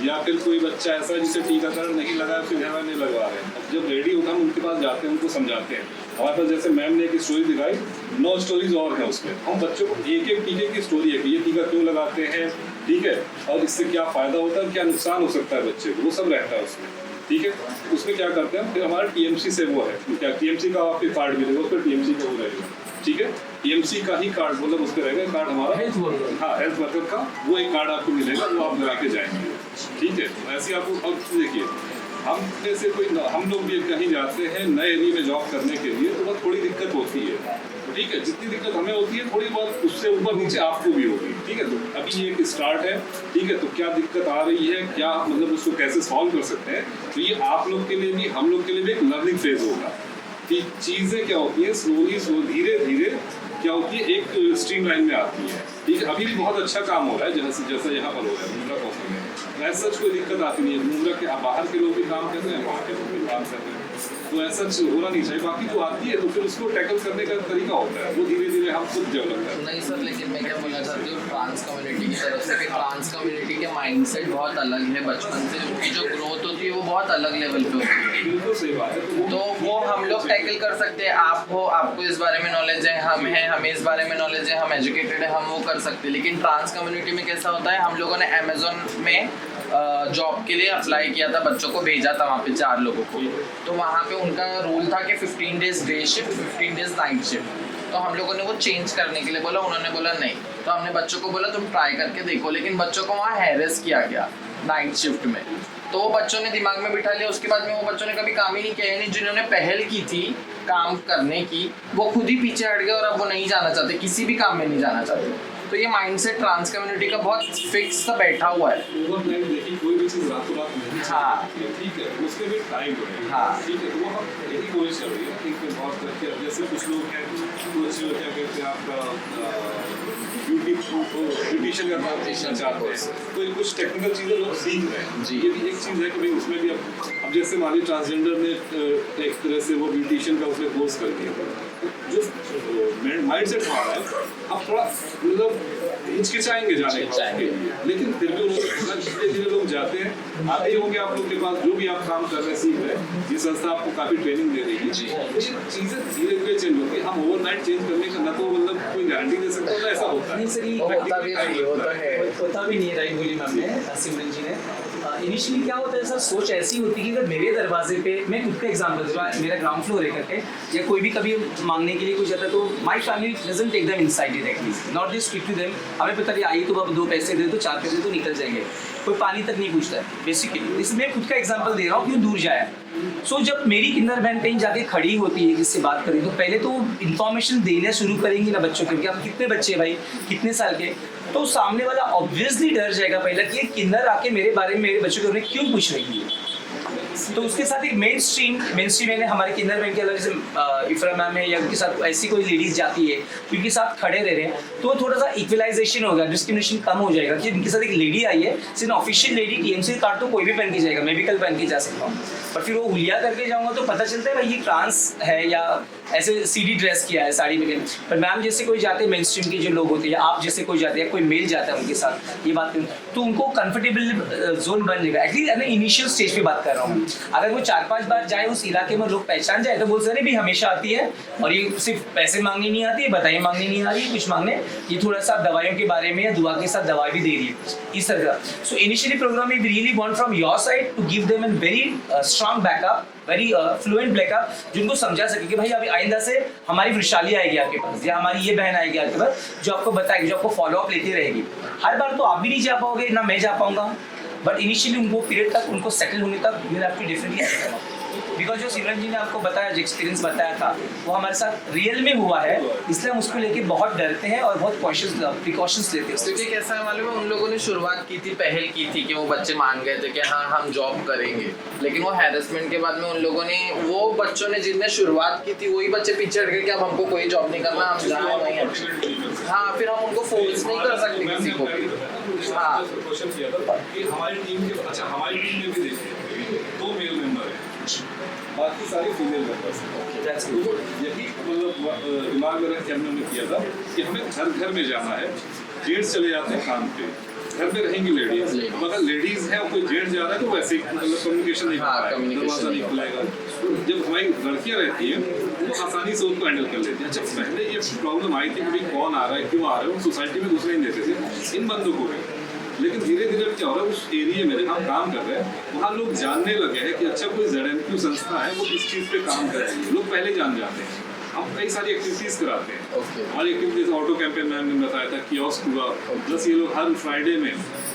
या फिर कोई बच्चा ऐसा है जिसे टीकाकरण नहीं लगा है, फिर घर में नहीं लगवा रहे हैं, अब जब रेडी होता है हम उनके पास जाते हैं, उनको समझाते हैं। हमारे पास जैसे मैम ने एक स्टोरी दिखाई, 9 स्टोरीज और हैं उसमें। हम बच्चों को एक एक टीके की स्टोरी है कि ये टीका क्यों लगाते हैं, ठीक है, और इससे क्या फ़ायदा होता है, क्या नुकसान हो सकता है बच्चे को, वो सब रहता है उसमें, ठीक है। उसमें क्या करते हैं, फिर हमारा टीएमसी से वो है, क्या टीएमसी का आपके कार्ड मिलेगा, उस पर टीएमसी का वो रहेगा, ठीक है, टीएमसी का ही कार्ड, मतलब उस पर रहेगा कार्ड हमारा, हाँ, हेल्थ वर्कर का वो एक कार्ड आपको मिलेगा, वो आप लगा के जाएंगे, ठीक है। ऐसे आपको अब देखिए, हम में से कोई, हम लोग भी कहीं जाते हैं नए एरिया में जॉब करने के लिए, तो बहुत थोड़ी दिक्कत होती है, ठीक है, जितनी दिक्कत हमें होती है थोड़ी बहुत उससे ऊपर नीचे आपको भी होगी, ठीक है। तो अभी ये एक स्टार्ट है, ठीक है, तो क्या दिक्कत आ रही है, क्या मतलब उसको कैसे सॉल्व कर सकते हैं, तो ये आप लोग के लिए भी, हम लोग के लिए भी एक लर्निंग फेज होगा कि चीज़ें क्या होती हैं, स्लोली धीरे धीरे क्या होती है, एक स्ट्रीम लाइन में आती है, ठीक है। अभी भी बहुत अच्छा काम हो रहा है जैसा यहाँ पर हो रहा है मुंद्रा कॉफी में, ऐसा कोई दिक्कत आती नहीं है। मुंद्रा के बाहर के लोग भी काम कर रहे हैं, वहाँ के लोग भी काम कर रहे हैं, तो ऐसा होना नहीं चाहिए। बाकी जो आती है तो फिर उसको टैकल करने का तरीका होता है, वो धीरे धीरे हम खुद डेवलप करते हैं। नहीं सर, लेकिन मैं क्या बोलना चाहती हूँ ट्रांस कम्युनिटी की तरफ से कि ट्रांस कम्युनिटी के माइंडसेट बहुत अलग है, बचपन से उनकी जो ग्रोथ होती है वो बहुत अलग लेवल पे होती है। बिल्कुल सही बात है, तो वो हम लोग टैकल कर सकते हैं। आप हो, आपको इस बारे में नॉलेज है, हम हैं, हमें इस बारे में नॉलेज है, हम एजुकेटेड है, हम वो कर सकते हैं। लेकिन ट्रांस कम्युनिटी में कैसा होता है, हम लोगों ने अमेजोन में जॉब के लिए अप्लाई किया था, बच्चों को भेजा था वहाँ पे 4 लोगों को, तो वहाँ पे उनका रूल था कि 15 days day shift, 15 days night shift. तो हम लोगों ने वो चेंज करने के लिए बोला, उन्होंने बोला नहीं, तो हमने बच्चों को बोला तुम ट्राई करके देखो, लेकिन बच्चों को वहाँ हैरेस किया गया नाइट शिफ्ट में, तो वो बच्चों ने दिमाग में बिठा लिया। उसके बाद में वो बच्चों ने कभी काम ही नहीं किया, यानी जिन्होंने पहल की थी काम करने की वो खुद ही पीछे हट गए और अब वो नहीं जाना चाहते, किसी भी काम में नहीं जाना चाहते। तो ये माइंडसेट ट्रांस कम्युनिटी का बहुत फिक्स सा बैठा हुआ है। ओवरनाइट देखिए कोई भी चीज़ रातों रात नहीं हाँ। चलती है, ठीक है, उसके भी टाइम है। हाँ। ठीक है, तो वो हम यही कोशिश कर रही है कि बहुत तरह के, जैसे कुछ लोग हैं कुछ क्या कहते हैं आपका ब्यूटिशियन का काम चाहते हैं, तो ये कुछ टेक्निकल चीज़ें लोग सीख रहे हैं। जी। ये भी एक चीज़ है कि भाई उसमें भी अब जैसे मान लीजिए ट्रांसजेंडर ने एक तरह से वो ब्यूटिशियन का उसने कोर्स कर दिया, जो माइंड सेट हमारा है अब थोड़ा मतलब हिचकिचाएंगे जाने के लिए, लेकिन फिर भी धीरे धीरे लोग जाते हैं। आते ही होंगे आप लोग के पास जो भी आप काम कर रहे हैं, सीख रहे हैं, ये संस्था आपको काफ़ी ट्रेनिंग दे रही है। लेकिन चीज़ें धीरे धीरे चेंज होती है। हम ओवरनाइट चेंज करने का ना तो मतलब कोई गारंटी दे सकता है, ऐसा होता है। नहीं सर, ये होता भी नहीं, होता है। होता भी नहीं है, राइट बोली मैम ने, सिमरन जी ने। इनिशियली क्या होता है सर, सोच ऐसी होती है कि अगर मेरे दरवाजे पे, मैं खुद का एग्जांपल दूंगा, मेरा ग्राउंड फ्लोर है करके, या कोई भी कभी मांगने के लिए कुछ आता है तो my family doesn't take them inside directly, not they speak to them. हमें पता है आई तो अब 2 पैसे दे तो 4 पैसे तो निकल जाएंगे, कोई पानी तक नहीं पूछता है बेसिकली। इसमें खुद का एग्जांपल दे रहा हूँ, क्यों दूर जाए। सो जब मेरी किन्नर बहन कहीं जाके खड़ी होती है किससे बात करें, तो पहले तो इन्फॉर्मेशन देना शुरू करेंगी ना बच्चों के, आप कितने बच्चे भाई, कितने साल के, तो सामने वाला ऑब्वियसली डर जाएगा पहले कि ये किन्नर आके मेरे बारे में, मेरे बच्चों के बारे में क्यों पूछ रही है। तो उसके साथ एक मेन स्ट्रीम में हमारे किन्नर बहन के अलग, जैसे इफ्रा मैम है या उनके साथ ऐसी कोई लेडीज जाती है उनके साथ खड़े रह रहे हैं, तो थोड़ा सा इक्वलाइजेशन होगा, डिस्क्रिमिनेशन कम हो जाएगा कि उनके साथ एक लेडी आई है, सिर्फ ऑफिशियल लेडी टीएमसी कार्ड तो कोई भी पहन के जाएगा, मैं भी कल पहन के जा सकता हूँ, पर फिर वो हुलिया करके जाऊँगा तो पता चलता है भाई ये ट्रांस है या ऐसे सीडी ड्रेस किया है, साड़ी में। पर मैम जैसे कोई जाते हैं, मेन स्ट्रीम के जो लोग होते हैं, आप जैसे कोई जाते हैं, कोई मेल जाता है उनके साथ ये बात, तो उनको कंफर्टेबल जोन बन जाएगा। एटलीस्ट इनिशियल स्टेज पे बात कर रहा हूँ। अगर वो 4-5 बार जाए उस इलाके में, लोग पहचान जाए, तो बोल सकते भी हमेशा आती है और ये सिर्फ पैसे मांगने नहीं आती है, बधाई मांगने नहीं आ रही है, कुछ मांगने, ये थोड़ा सा दवाइयों के बारे में या दुआ के साथ दवाई भी दे रही है, इस तरह का। So initially program we really want from your side to give them an very strong backup, very fluent backup, जिनको समझा सके कि भाई अभी आइंदा से हमारी वृशाली आएगी आपके पास, या हमारी ये बहन आएगी आपके पास, जो आपको बताएगी, जो आपको फॉलो अप लेती रहेगी। हर बार तो आप भी नहीं जा पाओगे, ना मैं जा पाऊंगा, बट इनिशियली उनको पीरियड तक, उनको सेटल होने तक you have to differently, because जो सिमरन जी ने आपको बताया, जो एक्सपीरियंस बताया था, वो हमारे साथ रियल में हुआ है, इसलिए हम उसको लेके बहुत डरते हैं और बहुत प्रिकॉशंस लेते हैं। क्योंकि कैसा है मालूम है, उन लोगों ने शुरुआत की थी, पहल की थी कि वो बच्चे मान गए थे कि हाँ हम जॉब करेंगे, लेकिन वो हैरेसमेंट के बाद में उन लोगों ने, वो बच्चों ने जिनने शुरुआत की थी वही बच्चे पीछे हट गए कि अब हमको कोई जॉब नहीं करना, हम जाए नहीं। हाँ, फिर हम उनको फोर्स नहीं कर सकते किसी को भी। हाँ, क्वेश्चन किया था कि हमारी टीम के, अच्छा हमारी टीम में भी देखिए 2 मेल मेंबर हैं, बाकी सारी फीमेल मेंबर्स हैं। तो यही मतलब दिमाग में रख के हमने किया था कि हमें घर घर में जाना है, जेंट्स चले जाते हैं काम पे, घर में रहेंगी लेडीज, मगर लेडीज है और कोई जेंट्स जा रहा है तो वैसे ही मतलब कम्युनिकेशन नहीं हो पाएगा, दरवाजा नहीं खुलेगा। जब हमारी लड़कियां रहती हैं वो आसानी से उनको हैंडल कर लेती हैं। अच्छा, पहले ये प्रॉब्लम आई थी कि भाई कौन आ रहा है, क्यों आ रहा है, वो सोसाइटी में दूसरे नहीं देते थे इन बंदों को भी, लेकिन धीरे धीरे क्या हो रहा है, उस एरिया में जहाँ हम काम कर रहे हैं वहाँ लोग जानने लगे हैं कि अच्छा कोई ZNQ संस्था है, वो किस चीज़ पे काम कर रही है, लोग पहले जान जाते हैं। हम कई सारी एक्टिविटीज़ कराते हैं। हमारी एक्टिविटीज ऑटो कैंपेन मैम ने बताया था, कियोस्क हुआ, प्लस ये लोग हर फ्राइडे में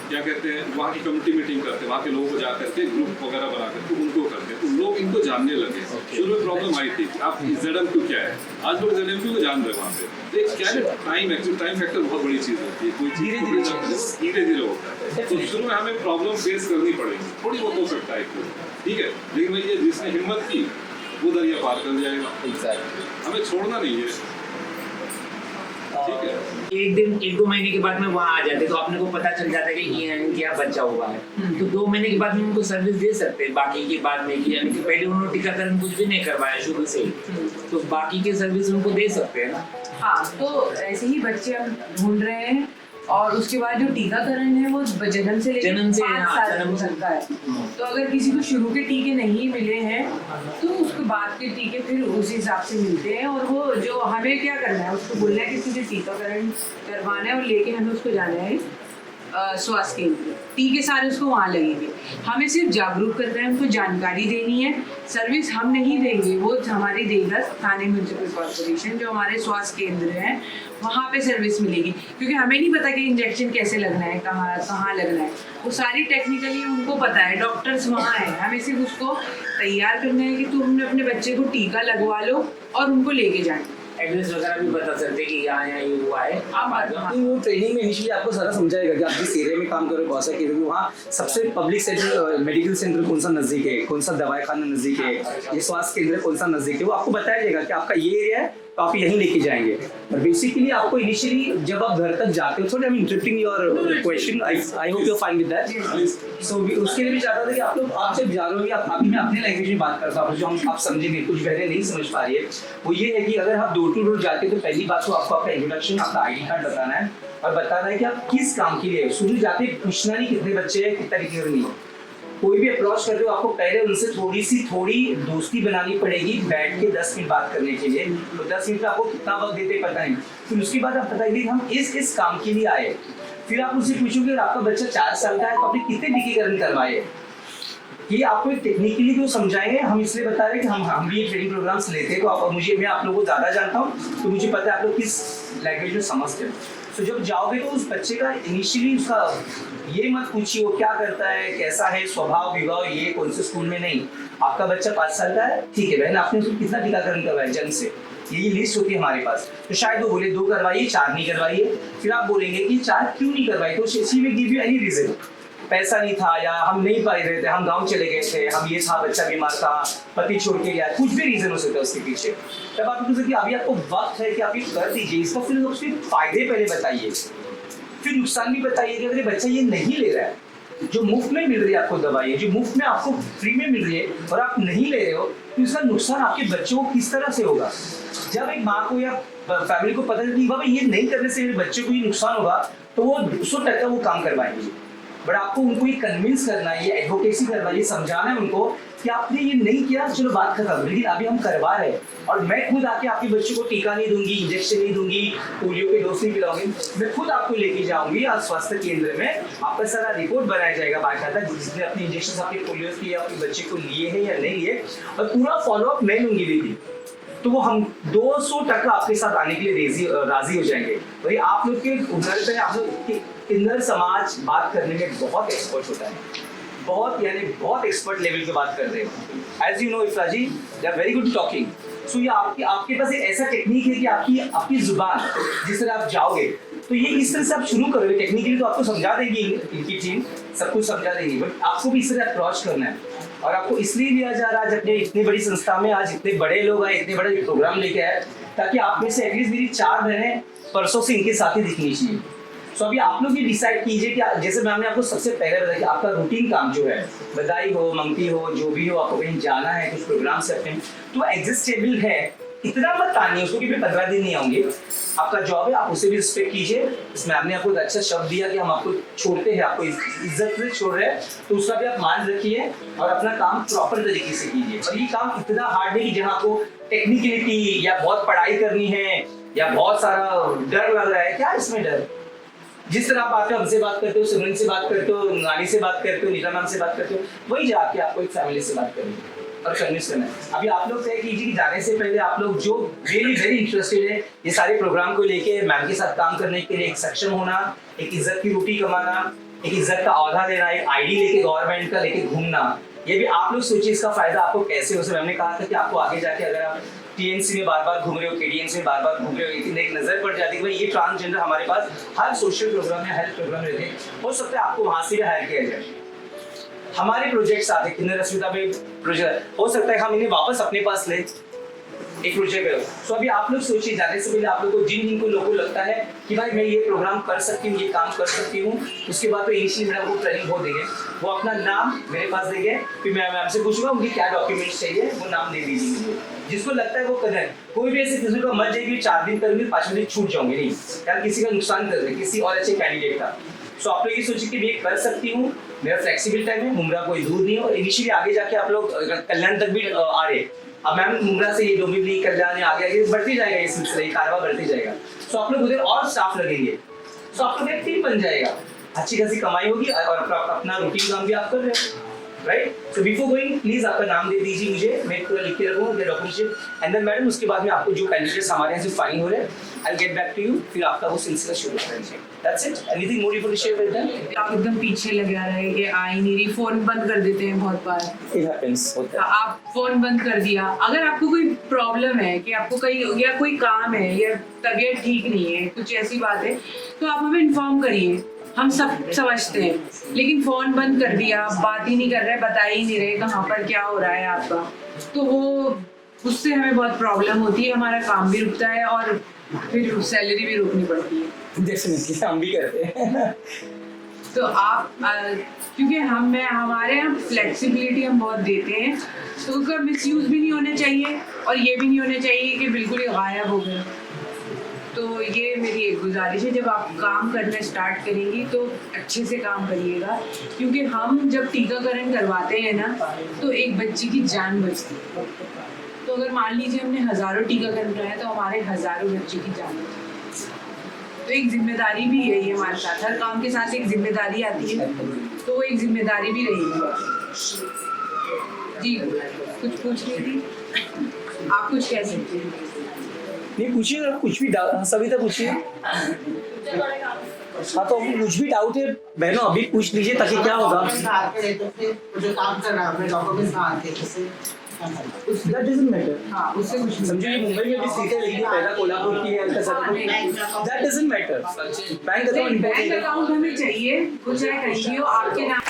क्या कहते हैं वहाँ की कम्युनिटी मीटिंग करते हैं, वहाँ के लोगों को जा करके ग्रुप वगैरह बना करके उनको करते हैं, तो लोग इनको जानने लगे। शुरू में प्रॉब्लम आई थी कि आप ZNQ क्या है, आज लोग ZNQ को जान रहे हैं वहाँ पे। तो एक क्या है, टाइम फैक्टर बहुत बड़ी चीज़ होती है, कोई धीरे धीरे होता है। तो शुरू में हमें प्रॉब्लम फेस करनी पड़ेगी, थोड़ी बहुत हो सकता है, ठीक है, लेकिन भाई ये जिसने हिम्मत की वो दरिया पार कर जाएगा। हमें छोड़ना नहीं है, ठीक है। 1-2 महीने के बाद में वहाँ आ जाते, तो अपने को पता चल जाता है कि ये क्या बच्चा हुआ है, तो 2 महीने के बाद में उनको सर्विस दे सकते हैं। बाकी के बाद में कि यानी कि पहले उन्होंने टीकाकरण कुछ भी नहीं करवाया शुरू से, तो बाकी के सर्विस उनको दे सकते हैं ना। हाँ, तो ऐसे ही बच्चे हम ढूंढ रहे हैं, और उसके बाद जो टीकाकरण है वो जन्म से लेकर 5 साल तक का है। तो अगर किसी को शुरू के टीके नहीं मिले हैं तो उसके बाद के टीके फिर उस हिसाब से मिलते हैं, और वो जो हमें क्या करना है, उसको बोलना है कि तुझे टीकाकरण करवाना है और लेके हमें उसको जाना है स्वास्थ्य केंद्र। टीके सारे उसको वहाँ लगेंगे, हमें सिर्फ जागरूक करना है, उनको जानकारी देनी है। सर्विस हम नहीं देंगे, वो हमारी देगा थाने म्यूनसिपल कॉर्पोरेशन, जो हमारे स्वास्थ्य केंद्र हैं वहाँ पे सर्विस मिलेगी, क्योंकि हमें नहीं पता कि इंजेक्शन कैसे लगना है, कहाँ लगना है, वो सारी टेक्निकली उनको पता है, डॉक्टर्स वहाँ हैं। हमें सिर्फ उसको तैयार करना है कि तुमने अपने बच्चे को टीका लगवा लो और उनको लेके जाए। एड्रेस वगैरह भी बता सकते हैं कि यहाँ यहाँ ये हुआ है। आप आ जाओ। नहीं, वो ट्रेनिंग में इनिशियली आपको सारा समझाएगा कि आप जिस एरिया में काम कर रहे हो, कौन सा एरिया में, वहाँ सबसे पब्लिक सेंटर मेडिकल सेंटर कौन सा नजदीक है, कौन सा दवाई खाना नजदीक है, ये स्वास्थ्य केंद्र कौन सा नजदीक है, वो आपको बताया जाएगा कि आपका ये एरिया है तो आप यहीं लेके जाएंगे। और बेसिकली आपको इनिशियली जब आप घर तक जाते हो, थोड़ा interrupting your question, I hope you are fine with that. So उसके लिए भी चाहता था कि आप लोग, आप जब जा रहे हो, आप अभी मैं अपने लैंग्वेज में बात करता हूँ जो हम आप समझेंगे, कुछ बहनें नहीं समझ पा रही है, वो ये है कि अगर आप डोर टू डोर जाते हैं तो पहली बात तो आपको आपका इंट्रोडक्शन, आपका आईडी कार्ड बताना है और बताना है कि आप किस काम के लिए। शुरू जाते पूछना नहीं कितने बच्चे हैं, कितना टीचर नहीं। कोई भी अप्रोच कर रहे हो, आपको पहले उनसे थोड़ी दोस्ती बनानी पड़ेगी, बैठ के 10 मिनट बात करने के लिए। तो 10 मिनट आपको कितना वक्त देते पता नहीं। फिर उसके बाद आप बताइए कि हम इस काम के लिए आए। फिर आप उससे पूछोगे अगर आपका बच्चा 4 साल का है तो आपने कितने टीकाकरण करवाए। ये आपको टेक्निकली तो समझाएंगे, हम इसलिए बता रहे हैं कि हम भी ये ट्रेनिंग प्रोग्राम्स लेते हैं, तो आप मैं आप लोगों को ज़्यादा जानता हूँ तो मुझे पता है आप लोग किस लैंग्वेज में समझते हो। तो जब जाओगे तो उस बच्चे का इनिशियली उसका ये मत पूछिए वो क्या करता है, कैसा है स्वभाव विभाव, ये कौन से स्कूल में नहीं। आपका बच्चा 5 साल का है, ठीक है बहन, आपने उसको कितना टीकाकरण करवाया जन्म से, ये लिस्ट होती है हमारे पास। तो शायद वो बोले 2 करवाइए, 4 नहीं करवाइए। फिर आप बोलेंगे कि 4 क्यों नहीं करवाई, तो she will give you any reason. पैसा नहीं था, या हम नहीं पा रहे थे, हम गांव चले गए थे, हम ये था, बच्चा बीमार था, पति छोड़ के गया, कुछ भी रीजन हो सकता है उसके पीछे। तब आप कि अभी आपको वक्त है कि आप ये कर दीजिए इसका, फिर उसके फायदे पहले बताइए, फिर नुकसान भी बताइए कि अगर बच्चा ये नहीं ले रहा है, जो मुफ्त में मिल रही है आपको दवाई, जो मुफ्त में आपको फ्री में मिल रही है और आप नहीं ले रहे हो, तो इसका नुकसान आपके बच्चों को किस तरह से होगा। जब एक माँ को या फैमिली को पता चले कि बाबा ये नहीं करने से मेरे बच्चे को ये नुकसान होगा, तो वो 100% वो काम करवाएंगे। बट आपको उनको ये कन्विंस करना है, ये एडवोकेसी करना है, ये समझाना है उनको कि आपने ये नहीं किया, चलो बात खत्म, लेकिन अभी हम करवा रहे हैं। और मैं खुद आके आपके बच्चे को टीका नहीं दूंगी, इंजेक्शन नहीं दूंगी, पोलियो के डोज नहीं पिलाऊंगी, मैं खुद आपको लेके जाऊंगी आज स्वास्थ्य केंद्र में, आपका सारा रिपोर्ट बनाया जाएगा बाकायदा, जिसने अपने इंजेक्शन आपके पोलियो के या आपके बच्चे को लिए हैं या नहीं लिए, और पूरा फॉलोअप मैं लूंगी दीदी। तो वो हम 200% आपके साथ आने के लिए राजी हो जाएंगे। भाई आप लोग के उधर पे आप लोग के इंदर समाज बात करने में बहुत एक्सपर्ट होता है, बहुत यानी बहुत एक्सपर्ट लेवल पे बात कर रहे हो। As you know Ifra ji, they are very good talking. So ये आपके पास एक ऐसा टेक्निक है कि आपकी जुबान जिस तरह आप जाओगे, तो ये इस तरह से आप शुरू करोगे। टेक्निकली तो आपको समझा देगी इनकी टीम, सब कुछ समझा देगी, बट आपको भी इस तरह अप्रोच करना है। और आपको इसलिए लिया जा रहा है, आज अपने इतनी बड़ी संस्था में आज इतने बड़े लोग आए, इतने बड़े प्रोग्राम लेके आए, ताकि आप में से एटलीस्ट मेरी 4 बहनें परसों से इनके साथ ही दिखनी चाहिए। सो अभी आप लोग ये डिसाइड कीजिए कि जैसे मैंने आपको सबसे पहले बताया कि आपका रूटीन काम जो है, बधाई हो, मंगती हो, जो भी हो, आपको कहीं जाना है, कुछ प्रोग्राम से अपने, तो एग्जिस्टेबल है, इतना मत तानिए उसको कि मैं 15 दिन नहीं आऊंगी। आपका जॉब है, आप उसे भी रिस्पेक्ट कीजिए। इसमें आपने आपको एक अच्छा शब्द दिया कि हम आपको छोड़ते हैं, आपको इज्जत से छोड़ रहे हैं, तो उसका भी आप मान रखिए और अपना काम प्रॉपर तरीके से कीजिए। और ये काम इतना हार्ड नहीं कि जहाँ आपको टेक्निकलिटी या बहुत पढ़ाई करनी है या बहुत सारा डर लग रहा है। क्या इसमें डर? जिस तरह आप आते हो, हमसे बात करते हो, सिमरन से बात करते हो, नानी से बात करते हो, नीता मैम से बात करते हो, वही जाके आपको एक फैमिली से बात करनी है और कन्विंस करना है। अभी आप लोग तय कीजिए कि जाने से पहले आप लोग जो रियली वेरी इंटरेस्टेड है ये सारे प्रोग्राम को लेके मैम के साथ काम करने के लिए, एक सक्षम होना, एक इज्जत की रोटी कमाना, एक इज्जत का औहदा लेना, एक आईडी लेके गवर्नमेंट का लेके घूमना, ये भी आप लोग सोचिए इसका फायदा आपको कैसे हो। मैम ने कहा था कि आपको आगे जाके अगर आप टीएनसी में बार-बार घूम रहे हो, केडीएनसी में बार-बार घूम रहे हो, लेकिन एक नजर पड़ जाती है भाई ये ट्रांसजेंडर हमारे पास हर सोशल प्रोग्राम में, हेल्थ प्रोग्राम में रहते हैं, हो सकता है आपको वहां से भी हायर किया जाए। हमारे प्रोजेक्ट्स आते हैं, किन्नर अस्मिता में प्रोजेक्ट हो सकता है हम इन्हें वापस अपने पास ले एक प्रोजेक्ट है। सो अभी आप लोग सोचिए, जाने से पहले आप लोग को जिन लोगों को लगता है कि भाई मैं ये प्रोग्राम कर सकती हूँ, ये काम कर सकती हूँ, उसके बाद तो इनिशियली मैडम को ट्रेनिंग हो देंगे, वो अपना नाम मेरे पास देंगे, फिर मैं आपसे पूछूंगा उनकी क्या डॉक्यूमेंट्स चाहिए, वो नाम दे दीजिए। जिसको लगता है वो करें, कोई भी ऐसे किसी को मत जाइए 4 दिन करूंगी 5 दिन छूट जाऊंगे, नहीं यार, किसी का नुकसान कर रहे, किसी और अच्छे कैंडिडेट का। सो आप लोग ये सोचिए कि मैं कर सकती हूँ, मेरा फ्लेक्सिबल टाइम है, मुमरा कोई दूर नहीं हो। इनिशियली आगे जाके आप लोग कल्याण तक भी आ रहे, अब मैम मुमरा से ये डोंबिवली कल्याण आगे बढ़ते जाएगा, ये सिलसिला ये कारवा बढ़ते जाएगा। सो आप लोग उधर और स्टाफ लगेंगे, सो आप लोग एक टीम बन जाएगा, अच्छी खासी कमाई होगी और अपना रूटीन काम भी आप कर रहे हो। Right? So before going please आपका नाम दे दीजिए मुझे, मैं पूरा लिख के रखूँ अपने डॉक्यूमेंट। एंड देन मैडम उसके बाद में आपको जो कैंडिडेट्स हमारे यहाँ से फाइन हो रहे हैं I get back to you, फिर आपका वो सिलसिला शुरू कर दीजिए। That's it. Anything more you want to share with them? आप एकदम पीछे लगा रहे कि आ ही नहीं रही, फोन बंद कर देते हैं बहुत बार। इट हैपेंस, होता है। आप फोन बंद कर दिया। अगर आपको कोई प्रॉब्लम है कि आपको कहीं या कोई काम है या तबीयत ठीक नहीं है, कुछ ऐसी बात है, तो आप हमें इन्फॉर्म करिए, हम सब समझते हैं। लेकिन फोन बंद कर दिया, बात ही नहीं कर रहे, बता ही नहीं रहे कहाँ पर क्या हो रहा है आपका, तो वो उससे हमें बहुत प्रॉब्लम होती है, हमारा काम भी रुकता है और फिर सैलरी भी रोकनी पड़ती है। डेफिनेटली हम भी करते हैं। तो आप क्योंकि हमारे यहाँ फ्लेक्सिबिलिटी हम बहुत देते हैं, तो उसका मिसयूज भी नहीं होना चाहिए और ये भी नहीं होना चाहिए कि बिल्कुल ही गायब हो गए। तो ये मेरी एक गुजारिश है, जब आप काम करना स्टार्ट करेंगी तो अच्छे से काम करिएगा, क्योंकि हम जब टीकाकरण करवाते हैं ना तो एक बच्चे की जान बचती है। तो अगर मान लीजिए हमने हज़ारों टीकाकरण कराया तो हमारे हज़ारों बच्चे की जान बचती है। तो एक जिम्मेदारी भी यही है हमारे साथ, हर काम के साथ एक जिम्मेदारी आती है, तो वो एक जिम्मेदारी भी रहेगी। जी कुछ पूछ रही थी आप, कुछ कह सकते हैं? नहीं पूछिए, अगर कुछ भी सभी तक पूछिए। हाँ तो कुछ भी डाउट है बहनों अभी पूछ लीजिए, ताकि क्या होगा जो काम कर रहा है डॉक्यूमेंट्स That doesn't matter. हाँ उससे कुछ समझो, ये मुंबई में भी सीटें लगी है, पहला कोल्हापुर की है, that doesn't matter. Bank account हमें चाहिए, कुछ है कहीं हो आपके नाम।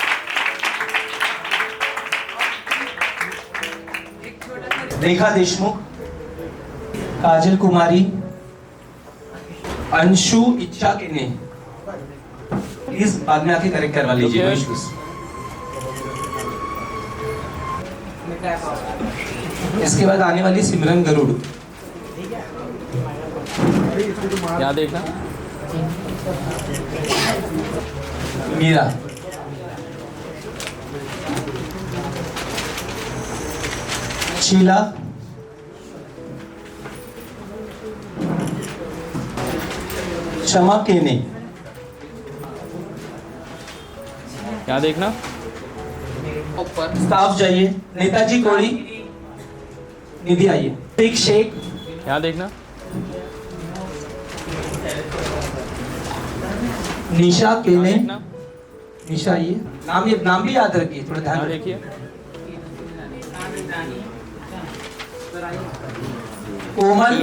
रेखा देशमुख, काजल कुमारी, अंशु इच्छा केने, प्लीज बाद में आके करेक्ट करवा लीजिए। इसके बाद आने वाली सिमरन गरुड़। यहाँ देखना। मीरा, शीला, क्षमा केने। यहाँ देखना। स्टाफ जाइए। नेताजी कोड़ी, निधि आइए। एक शेख, यहाँ देखना। निशा केने, निशा आइए। नाम भी याद रखिए, थोड़ा ध्यान देखिए। कोमल,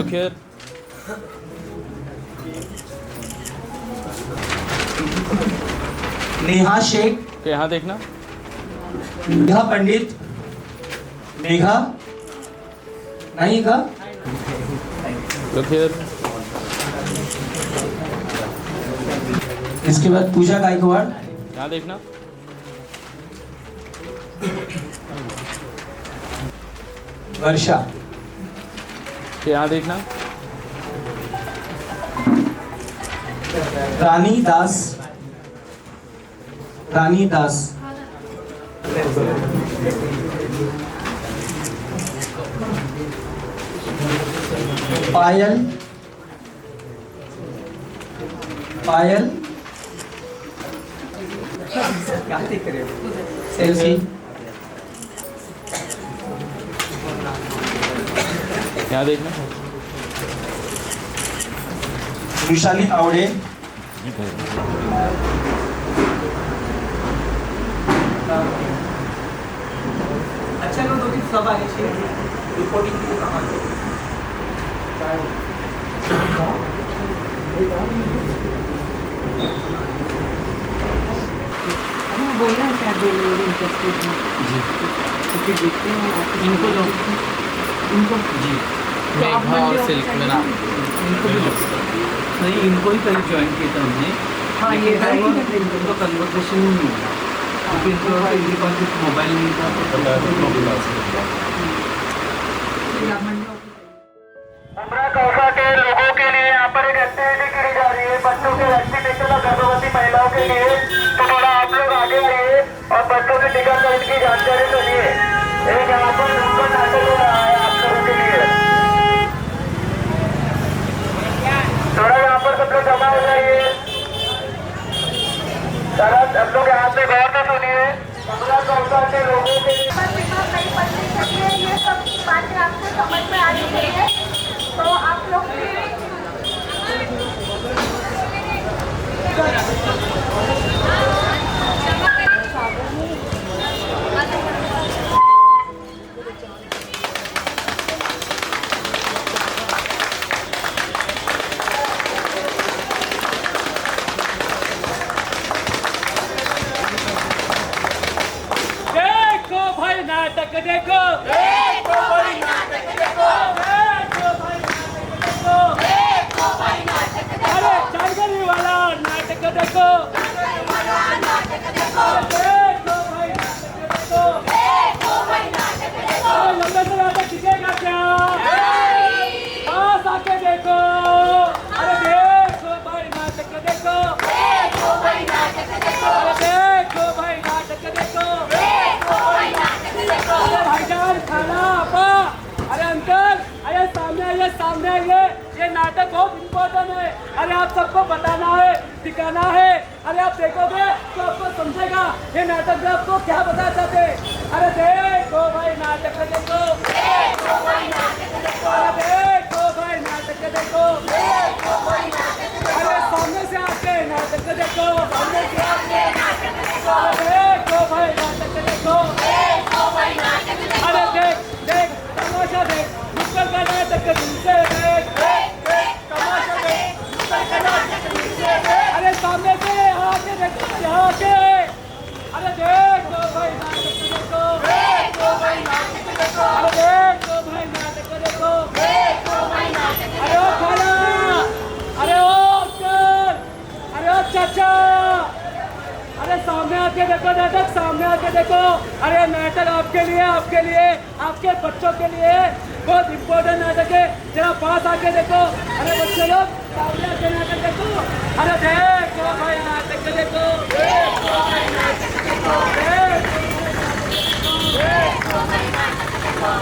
नेहा शेख, यहाँ देखना। मेघा पंडित, मेघा नहीं का, इसके बाद पूजा गायकवाड़, यहाँ देखना। वर्षा, यहाँ देखना। रानी दास, रानी दास, पायल, पायल, सेल्फी, यहाँ देखना। वैशाली आवड़े, अच्छा लोग दो सब आगे रिपोर्टिंग के लिए कहाँ बोला क्या इंटरेस्टेड इनको दो, इनको जी मेघा और सिल्क में नाम नहीं, इनको ही कहीं ज्वाइन किया था हमने। हाँ ये उनका कन्वर्सेशन ही नहीं हुआ, क्योंकि इनके पास कुछ मोबाइल नहीं था। उम्रा कौसा के लोगों के लिए यहाँ पर एक एक्टिविटी की जा रही है, बच्चों के वैक्सीनेशन और गर्भवती महिलाओं के लिए। तो थोड़ा आप लोग आगे आइए और बच्चों के टीकाकरण की जानकारी सुनिए। एक यहाँ पर नुक्कड़ नाटक हो रहा है आप लोगों के लिए, थोड़ा यहाँ पर सब लोग जमा हो जाइए। सब लोग यहाँ से गौर से सुनिए। उम्रा कौसा के लोगों सामने आइए, ये नाटक बहुत इम्पोर्टेंट है। अरे आप सबको बताना है, दिखाना है। अरे आप देखोगे तो आपको समझेगा ये नाटक में आपको क्या बताना चाहते हैं। अरे देखो भाई नाटक देखो, देखो भाई नाटक देखो, देखो भाई नाटक देखो, देखो भाई नाटक देखो। अरे सामने से आके नाटक देखो, सामने से आके नाटक देखो, देखो भाई नाटक देखो, देखो भाई नाटक देखो। अरे देख देख तमाशा देख, नुक्कड़ का नाटक दिल से देख, देख देख तमाशा देख, नुक्कड़ का नाटक दिल से देख। अरे सामने से आके देखो, यहाँ के अरे देखो भाई नाटक देखो, देखो भाई नाटक देखो, अरे देखो भाई नाटक देखो, देखो भाई नाटक। अरे ओ खाला, अरे ओ अंकल, अरे ओ चाचा, अरे सामने आके देखो नाटक, सामने आके देखो। अरे नाटक आपके लिए, आपके लिए, आपके बच्चों के लिए बहुत इम्पोर्टेंट नाटक है। जरा पास आके देखो। अरे बच्चे लोग सामने आके नाटक देखो। अरे देखो भाई नाटक देखो, देखो भाई नाटक देखो, देखो भाई नाटक देखो।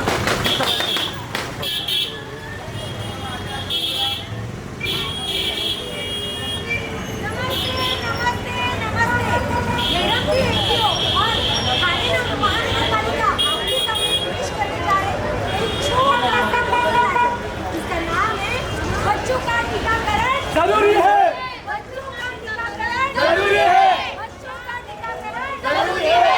जरूरी है, बच्चों का टीकाकरण जरूरी है, बच्चों का टीकाकरण जरूरी है।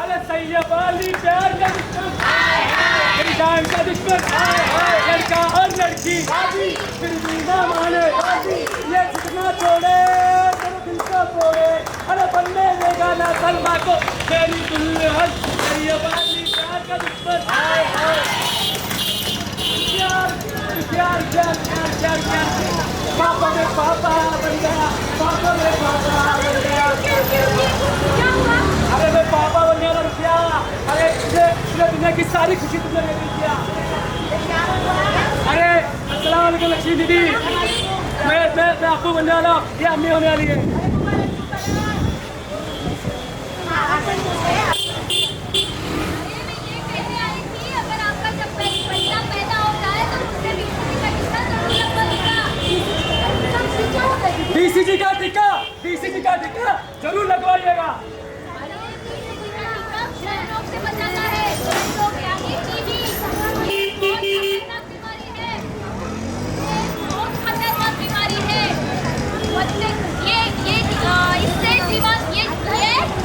अरे सैयद अली प्यार का दुश्मन, जान का दुश्मन, लड़का और लड़की फिर भी ना माने, ये जितना छोड़े तेरे दिल को तोड़े। अरे बनने देगा ना सलमा को मेरी दुल्हन, सैयद अली प्यार का दुश्मन। प्यार प्यार प्यार प्यार प्यार, पापा में पापा बन गया, पापा में पापा बन गया। अरे मैं पापा बन गया रुपया। अरे तुझे दुनिया की सारी खुशी तुझे ले ली क्या? अरे अस्सलाम वालेकुम लक्ष्मी दीदी, मैं आपको बनने वाला हूँ, ये अम्मी होने वाली है। बीसीजी का टीका, बीसीजी का टीका जरूर लगवाइएगा। से बचाना है, बहुत खतरनाक बीमारी है। ये इससे ये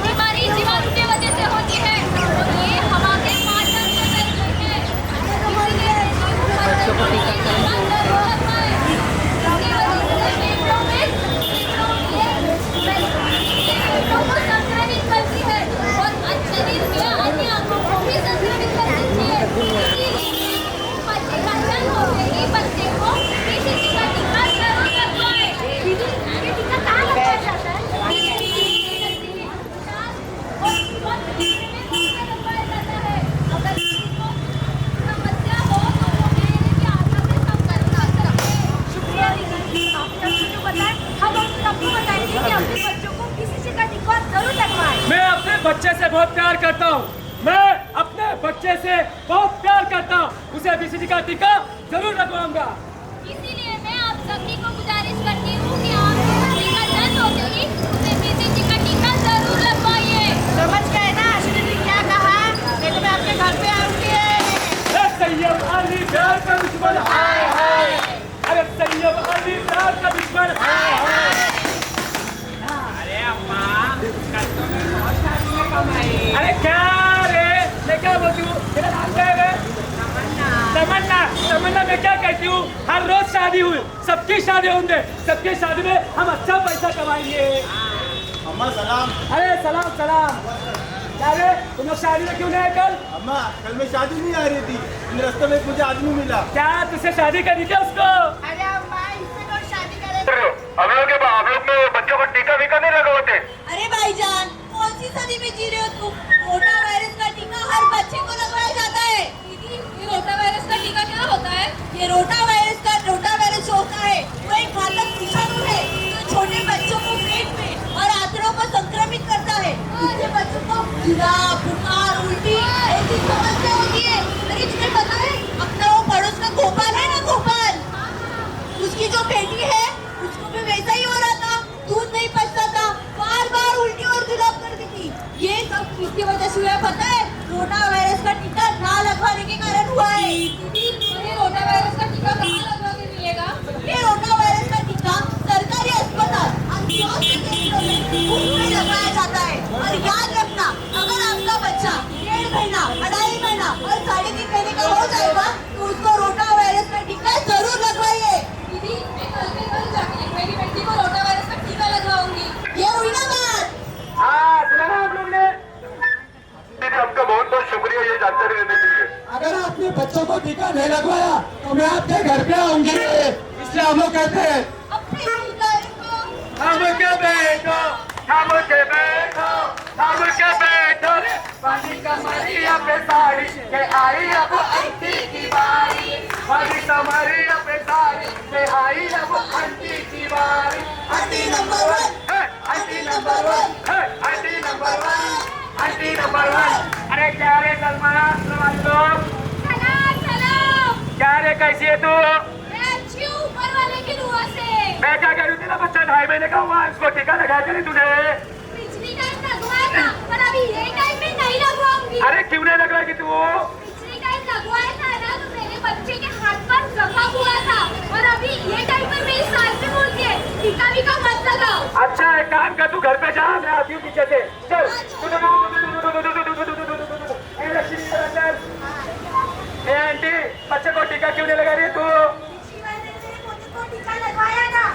बीमारी जीवाणु की वजह से होती है और ये हवा के पाचन से फैलती है। बच्चों को टीकाकरण संक्रमित करती है और शरीर में अन्य अंगों को भी संक्रमित कर देती है। बच्चे का जन्म होते ही बच्चे को बीसीजी का टीका जरूर लगवाएं। ये टीका कहाँ लगाया जाता है? लगवाया जाता है। अगर किसी को समस्या हो तो वो मेरे के आशा से संपर्क कर सकते हैं। शुक्रिया दीदी, आपने मुझे बताया। हम सबको बताएंगे कि अपने बच्चों को बीसीजी का टीका जरूर लगवाएं। मैं अपने बच्चे से बहुत प्यार करता हूँ, मैं अपने बच्चे से बहुत प्यार करता हूँ, उसे बीसीजी का टीका जरूर लगवाऊंगा। इसीलिए मैं आप सभी को गुजारिश करती हूँ कि आपके बच्चे का जन्म होते ही उसे बीसीजी का टीका जरूर लगवाइए। समझ गए ना आशीष ने क्या कहा? नहीं तो मैं आपके घर पे आऊंगी। सैयद अली प्यार का दुश्मन, हाय हाय। अरे सैयद अली प्यार का दुश्मन, हाय हाय। अरे अम्मा, अरे क्या रे, मैं क्या बोलती हूँ? मेरा नाम क्या है? तमन्ना। तमन्ना मैं क्या कहती हूँ? हर रोज शादी हुई, सबकी शादी होंगे, सबकी शादी में हम अच्छा पैसा कमाएंगे। अम्मा सलाम। अरे सलाम सलाम। क्या रे, तुम लोग शादी में क्यों नहीं आए कल? अम्मा कल मैं शादी नहीं आ रही थी, रास्ते में मुझे आदमी मिला। क्या तुझसे शादी करनी थी उसको? अरे अम्मा इससे कौन शादी करे? हम लोग के बच्चों को टीका वीका नहीं लगवाते। अरे भाईजान, कौन सी सदी में जी रहे हो तुम? रोटा वायरस का टीका हर बच्चे को लगवाया जाता है। दीदी, ये रोटा वायरस का टीका क्या होता है? ये रोटा वायरस होता है, वो एक घातक विषाणु है जो छोटे बच्चों को पेट में और आंतड़ों को संक्रमित करता है। इससे बच्चों को कीड़ा, बुखार, उल्टी ऐसी समस्या होती है। अरे तुम्हें पता है, अपना वो पड़ोस का ये रोटा वायरस का टीका कहाँ लगवा के मिलेगा? ये रोटा वायरस का टीका सरकारी अस्पताल और स्वास्थ्य केंद्रों में मुफ्त में लगवाया जाता है। और याद रखना, अगर आपका बच्चा 1.5 महीना, 2.5 महीना और 3.5 महीने का हो जाएगा तो उसको रोटा वायरस का टीका जरूर लगवाइए। दीदी, मैं कल के कल जाके मेरी बेटी को रोटा वायरस का टीका लगवाऊंगी। ये हुई ना बात? हाँ, सुना ना आप लोग ने? दीदी, आपका बहुत बहुत शुक्रिया ये जानकारी देने के लिए। अगर आपने बच्चों को टीका नहीं लगवाया तो मैं आपके घर पे आऊंगी, इसलिए हम लोग कहते हैं हम के बैठो, हम के बैठो, हम के बैठो रे पानी का मरिया पे साड़ी के आई अब अंती की बारी। पानी का मरिया पे साड़ी के आई अब अंती की बारी। अंती नंबर 1, अंती नंबर 1, अंती नंबर 1, अंती नंबर 1। अरे क्या रे सलमाना, सलाम सलाम। क्या रे, कैसी है तू? ऊपर वाले की दुआ से। मैं क्या कह रही थी ना, बच्चा 2.5 महीने का हुआ, इसको टीका लगाया कि नहीं तूने? पिछली टाइम लगवाया था, पर अभी ये टाइम में नहीं लगवाऊंगी। अरे क्यों नहीं लगवाएगी तू? पिछली टाइम लगवाया था ना, तो मेरे बच्चे के हाथ पर जख्म हुआ था, और अभी ये टाइम पर मेरी सास भी बोलती है टीका भी का मत लगाओ। अच्छा, एक काम कर, तू घर पे जा, मैं आती हूँ पीछे से। चल। ए आंटी, बच्चे को टीका क्यों नहीं लगा रही है तू? टीका लगवाया था।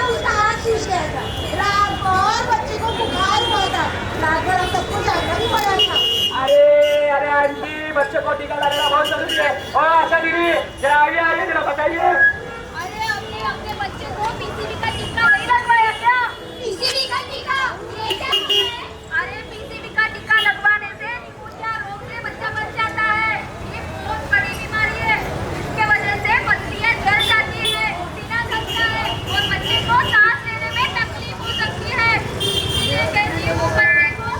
उसका हाथ सूज गया था, रात भर बच्चे को बुखार हुआ था, रात भर हम सबको जागना भी पड़ा था। अरे आंटी, बच्चे को टीका लगाना बहुत जरूरी है। और आशा दीदी, जरा आगे आइए, जरा बताइए। अरे हमने अपने बच्चे को पीसीबी का टीका नहीं लगवाया क्या? पीसीबी का टीका ये क्या है? अरे पीसीबी का टीका लगवाने से निमोनिया रोग से बच्चा बच जाता है। ये बहुत बड़ी बीमारी है, इसके वजह से पथरियां जल जाती है, सीना धड़कता है और बच्चे को सांस लेने में तकलीफ हो सकती है। इसलिए कहती हूँ बच्चे को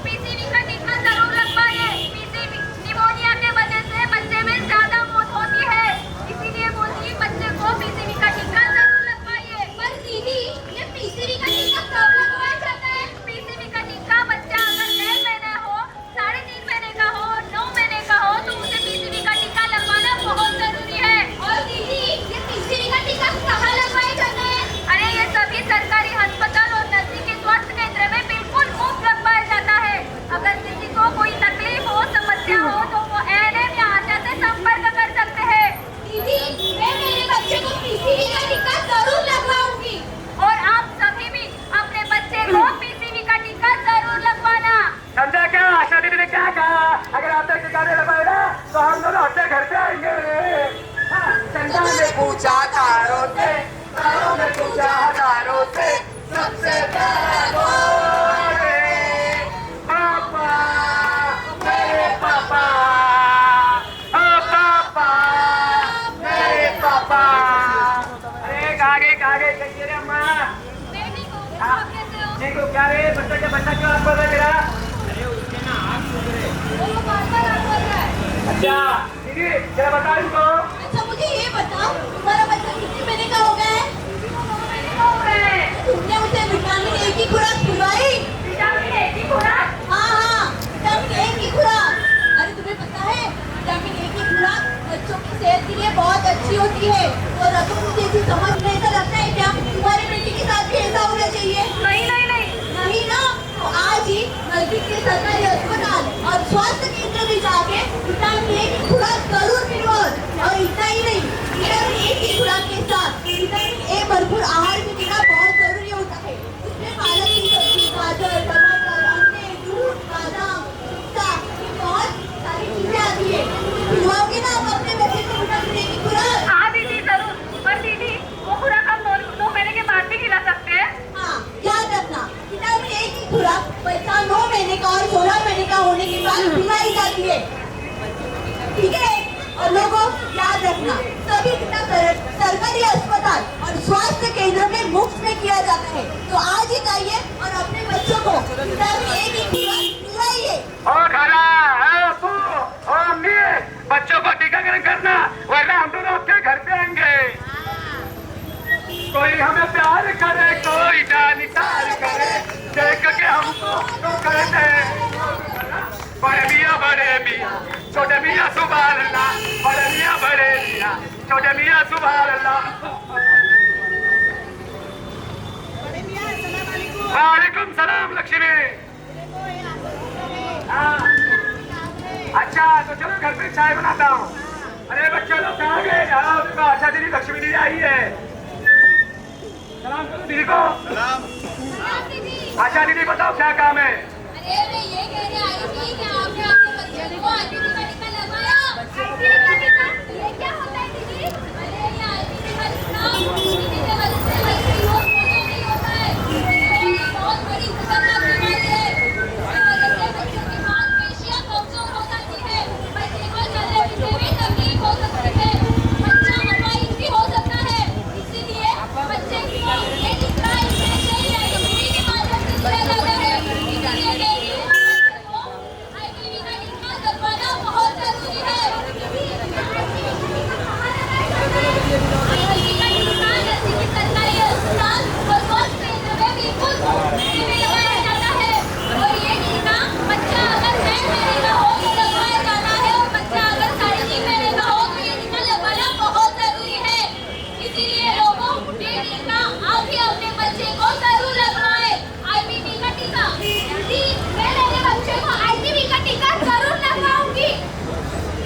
पीसीबी का टीका जरूर लगवाइए। पीसीबी निमोनिया के वजह से बच्चे में ज्यादा मौत होती है, इसीलिए बोलती है बच्चे को पीसीबी का टीका जरूर लगवाइए। पर दीदी, ये पीसीबी का टीका कब लगवाया जाता है? पीसीबी का टीका बच्चा अगर 1.5 महीना हो, 3.5 महीने का हो, 9 महीने का हो तो उसे पीसीबी का टीका लगवाना बहुत जरूरी है। और दीदी, ये पीसीबी का टीका कहाँ लगवाया जाता है? अरे ये सभी सरकारी अस्पताल और नजदीकी स्वास्थ्य केंद्र में बिल्कुल मुफ्त लगवाया जाता है। अगर किसी को कोई तकलीफ हो, समस्या हो तो वो एएनएम या आशा से संपर्क कर सकते हैं। दीदी, मैं मेरे बच्चे को पीसीबी का टीका जरूर लगवाऊंगी। और आप सभी भी अपने बच्चे को पीसीबी का टीका जरूर लगवाना। समझा क्या? आशा दीदी ने क्या कहा? अगर आपने टीका नहीं लगवाया ना तो हम दोनों अपने घर पे आएंगे। चंदा ने पूछा तारों से, तारों ने पूछा हजारों से, सबसे प्यारा कौन है? पापा, मेरे पापा, ओ पापा, मेरे पापा। अरे कहाँ गई कैसी रे अम्मा? ठीक हो क्या रे? बच्चा क्यों हाथ पड़ रहा है मेरा? अच्छा दीदी, जरा बता इसको। अच्छा मुझे ये बताओ, तुम्हारा बच्चा कितने महीने का हो गया है? 9 महीने का हो गया है। तुमने उसे विटामिन ए की खुराक खिलवाई? विटामिन ए की खुराक? हाँ, विटामिन ए की खुराक। अरे तुम्हें पता है विटामिन ए की खुराक बच्चों की सेहत के लिए बहुत अच्छी होती है। और अगर मुझे ऐसी समझ में ऐसा लगता है क्या तुम्हारी बेटी के साथ भी ऐसा होना चाहिए? नहीं ना, तो आज ही नजदीक के सरकारी अस्पताल और स्वास्थ्य केंद्र में जाके विटामिन ए की खुराक जरूर मिलवाओ। और इतना ही नहीं, विटामिन ए की खुराक के साथ विटामिन ए भरपूर आहार भी लेना बहुत जरूरी होता है। उसमें पालक की सब्जी, गाजर, टमाटर, अंडे, दूध, बादाम, पिस्ता, ये बहुत सारी चीजें आती है। खिलवाओगे ना आप अपने बच्चे को विटामिन ए की खुराक? हाँ दीदी जरूर। पर दीदी, वो खुराक हम 9 महीने के बाद भी खिला सकते हैं? हाँ, याद रखना विटामिन ए की खुराक बच्चा 9 महीने का और 16 महीने का होने के बाद खिलाई जाती है। ठीक है? और लोगों याद रखना, सभी टीकाकरण सरकारी अस्पताल और स्वास्थ्य केंद्र में मुफ्त में किया जाता है। तो आज ही जाइए और अपने बच्चों को विटामिन ए की खुराक खिलाइए। ओ खाला, अब्बू, ओ अम्मी, बच्चों को टीकाकरण करना, वरना हम दोनों आपके घर पे आएंगे। कोई हमें प्यार करे, कोई जान निसार करे, देख के हमको तो कहते हैं बड़े मियाँ छोटे मियाँ सुभान अल्लाह, बड़े मियाँ बड़े मियाँ छोटे मियाँ सुभान अल्लाह। वालेकुम सलाम लक्ष्मी। हाँ अच्छा तो चलो घर पे चाय बनाता हूँ। अरे बच्चे लोग कहाँ गए? देखो आशा दीदी लक्ष्मी दीदी आई है। सलाम करो दीदी को। सलाम। आशा दीदी बताओ क्या काम है? अरे मैं ये कहने आई थी कि आपने अपने बच्चे को आईपीसी का टीका लगवाया। ये क्या होता है दीदी? अरे ये आईपीसी का टीका दीदी के वजह से बच्चे को नहीं होता है। ये बहुत बड़ी खतरनाक बीमारी है। इसकी वजह से बच्चों की मांसपेशियां कमजोर हो जाती है। बच्चे को चलने फिरने में तकलीफ हो सकती है। बच्चा अपाहिज भी हो सकता है। इसीलिए बच्चे को ये टीका स्पेशली आईपीसी के माध्यम से दिया जाता है।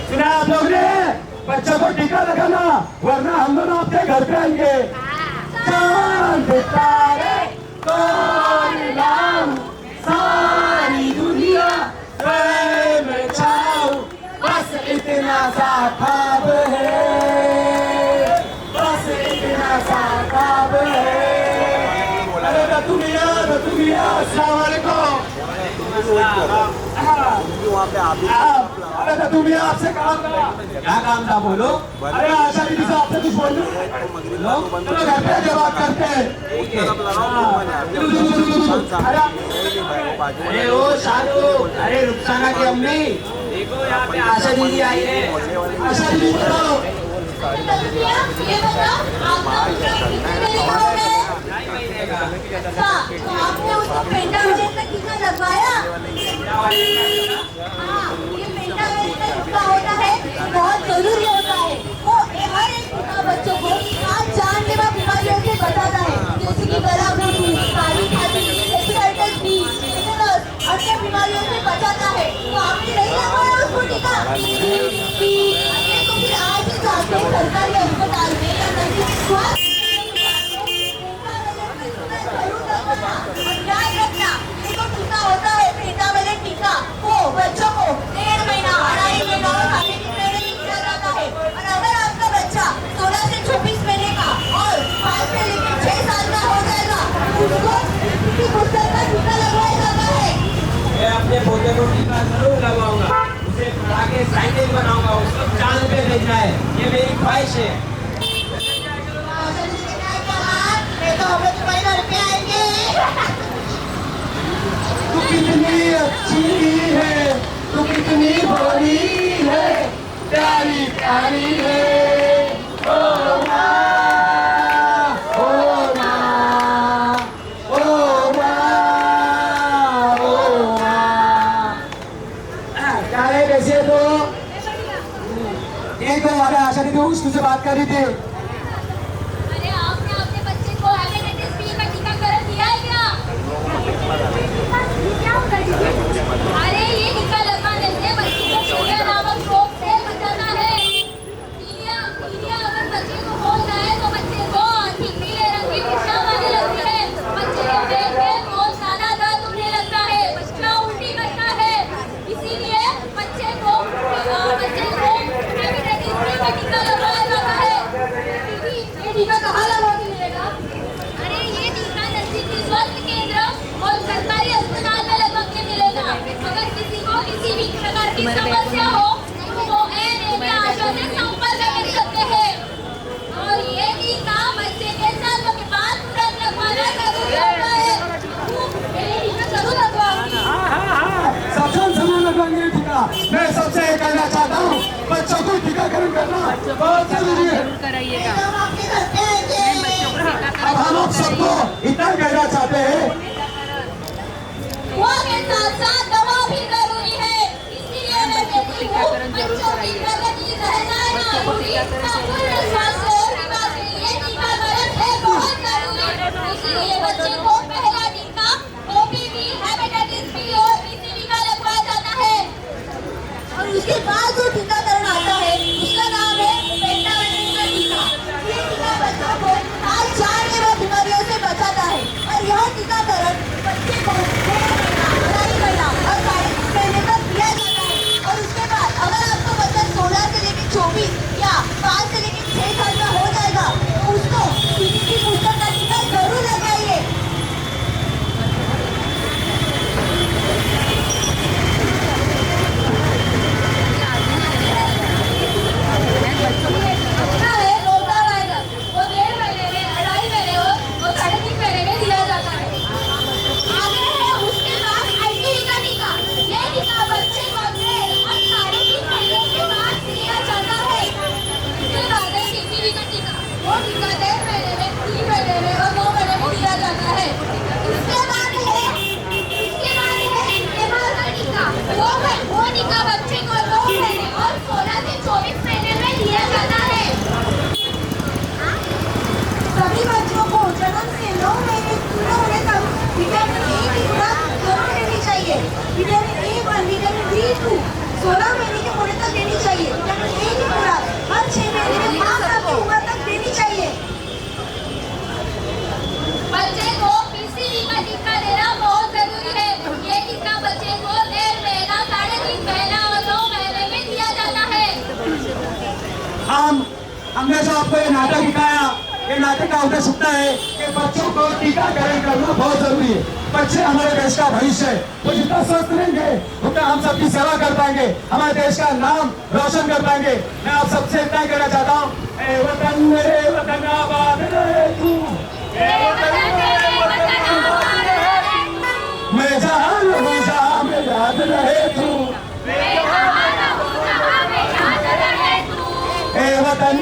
सुना आप लोग ने? बच्चों को टीका लगाना वरना हम दोनों आपके घर पे आएंगे। चांद तारे कोई नाम सारी दुनिया में छाओ बस इतना सा ख्वाब है, बस इतना सा ख्वाब है। अरे रतु मियां अस्सलाम वालेकुम। अरे तो तुम आपसे काम करा। क्या काम था बोलो? अरे आशा दीदी से आपसे कुछ बोलो। चलो घर पे आके बात करते हैं। अरे ओ शाहरुख, अरे रुखसाना की अम्मी देखो यहाँ पे आशा दीदी आई है। आशा दीदी बताओ। आपने उसको पेंटावायरस का टीका लगवाया? हाँ, ये पेंटावायरस का टीका होता है, बहुत जरूरी होता है। वो हर एक टीका बच्चों को 5 जानलेवा बीमारियों से बचाता है, जैसे कि गला घोटू, काली खांसी, हेपेटाइटिस बी, टिटेनस, अन्य बीमारियों से बचाता है। तो आपने नहीं लगवाया उसको टीका? तो फिर आज ही जाके सरकारी अस्पताल में या नजदीकी स्वास्थ्य याद रखना, ये जो टीका होता है पेंटावायरस टीका, वो बच्चों को 1.5 महीना, 2.5 महीना और खाने की पहले दिया जाता है। और अगर आपका बच्चा 16 से 24 महीने का और 5 से लेकर 6 साल का हो जाएगा उसको किसी बूस्टर का टीका लगवाया जाता है। मैं अपने पोते को टीका जरूर लगवाऊंगा, उसे पढ़ा के साइंटिस्ट बनाऊंगा, उसको चांद पे भेजना है, ये मेरी ख्वाहिश है। तो हम लोग तुम्हारे घर पे आएंगे। तू कितनी अच्छी है, तू कितनी बड़ी है, प्यारी प्यारी है। ओ माँ, ओ माँ, ओ माँ, ओ माँ। क्या है कैसे तो? एक तो हमारे आशा दीदी उसको से बात कर रही थी। अरे आपने अपने बच्चे को हेपेटाइटिस बी का टीकाकरण दिया है क्या? क्या होता है? अरे ये टीका लगवाने से बच्चे को पीलिया नामक रोग से बचाना है। पीलिया अगर बच्चे को हो जाए तो बच्चे को आंखें पीले रंग की मिर्चा आने लगती है, बच्चे के पेट में बहुत ज्यादा दर्द होने लगता है, बच्चा उल्टी करता है। इसीलिए बच्चे को हेपेटाइटिस बी का टीका लगवाया जाता है। ये टीका कहाँ लगवा के मिलेगा? अरे ये टीका नजदीकी स्वास्थ्य केंद्र और सरकारी अस्पताल में लगवा के मिलेगा। अगर किसी को किसी भी प्रकार की समस्या हो तो वो एन आशा से संपर्क कर सकते हैं। और ये टीका बच्चे के जन्म के बाद तुरंत लगवाना जरूरी होता है। ये टीका जरूर लगवाऊंगी। सबसे समय लगवाएंगे टीका। मैं सबसे ये कहना चाहता हूँ, बच्चों को टीकाकरण करना बहुत जरूरी है। अब हम लोग सबको इतना कहना चाहते हैं, वो के साथ साथ दवा भी जरूरी है। इसलिए मैं 16 महीने के होने तक देनी चाहिए, विटामिन ए की खुराक हर 6 महीने में 5 साल की उम्र तक देनी चाहिए। बच्चे को पीसीवी का टीका देना बहुत जरूरी है। ये टीका बच्चे को 1.5 महीना, 3.5 महीना और 9 महीने में दिया जाता है। हमने जो आपको ये नाटक दिखाया, ये नाटक का उद्देश्य इतना है कि बच्चों को टीकाकरण करना बहुत जरूरी है। बच्चे हमारे देश का भविष्य है, वो जितना स्वस्थ रहेंगे उतना हम सबकी सेवा कर पाएंगे, हमारे देश का नाम रोशन कर पाएंगे। मैं आप सबसे इतना ही कहना चाहता हूँ, ए वतन मेरे वतन आबाद रहे तू, मैं जहाँ रहूँ जहाँ में याद रहे तू, ए वतन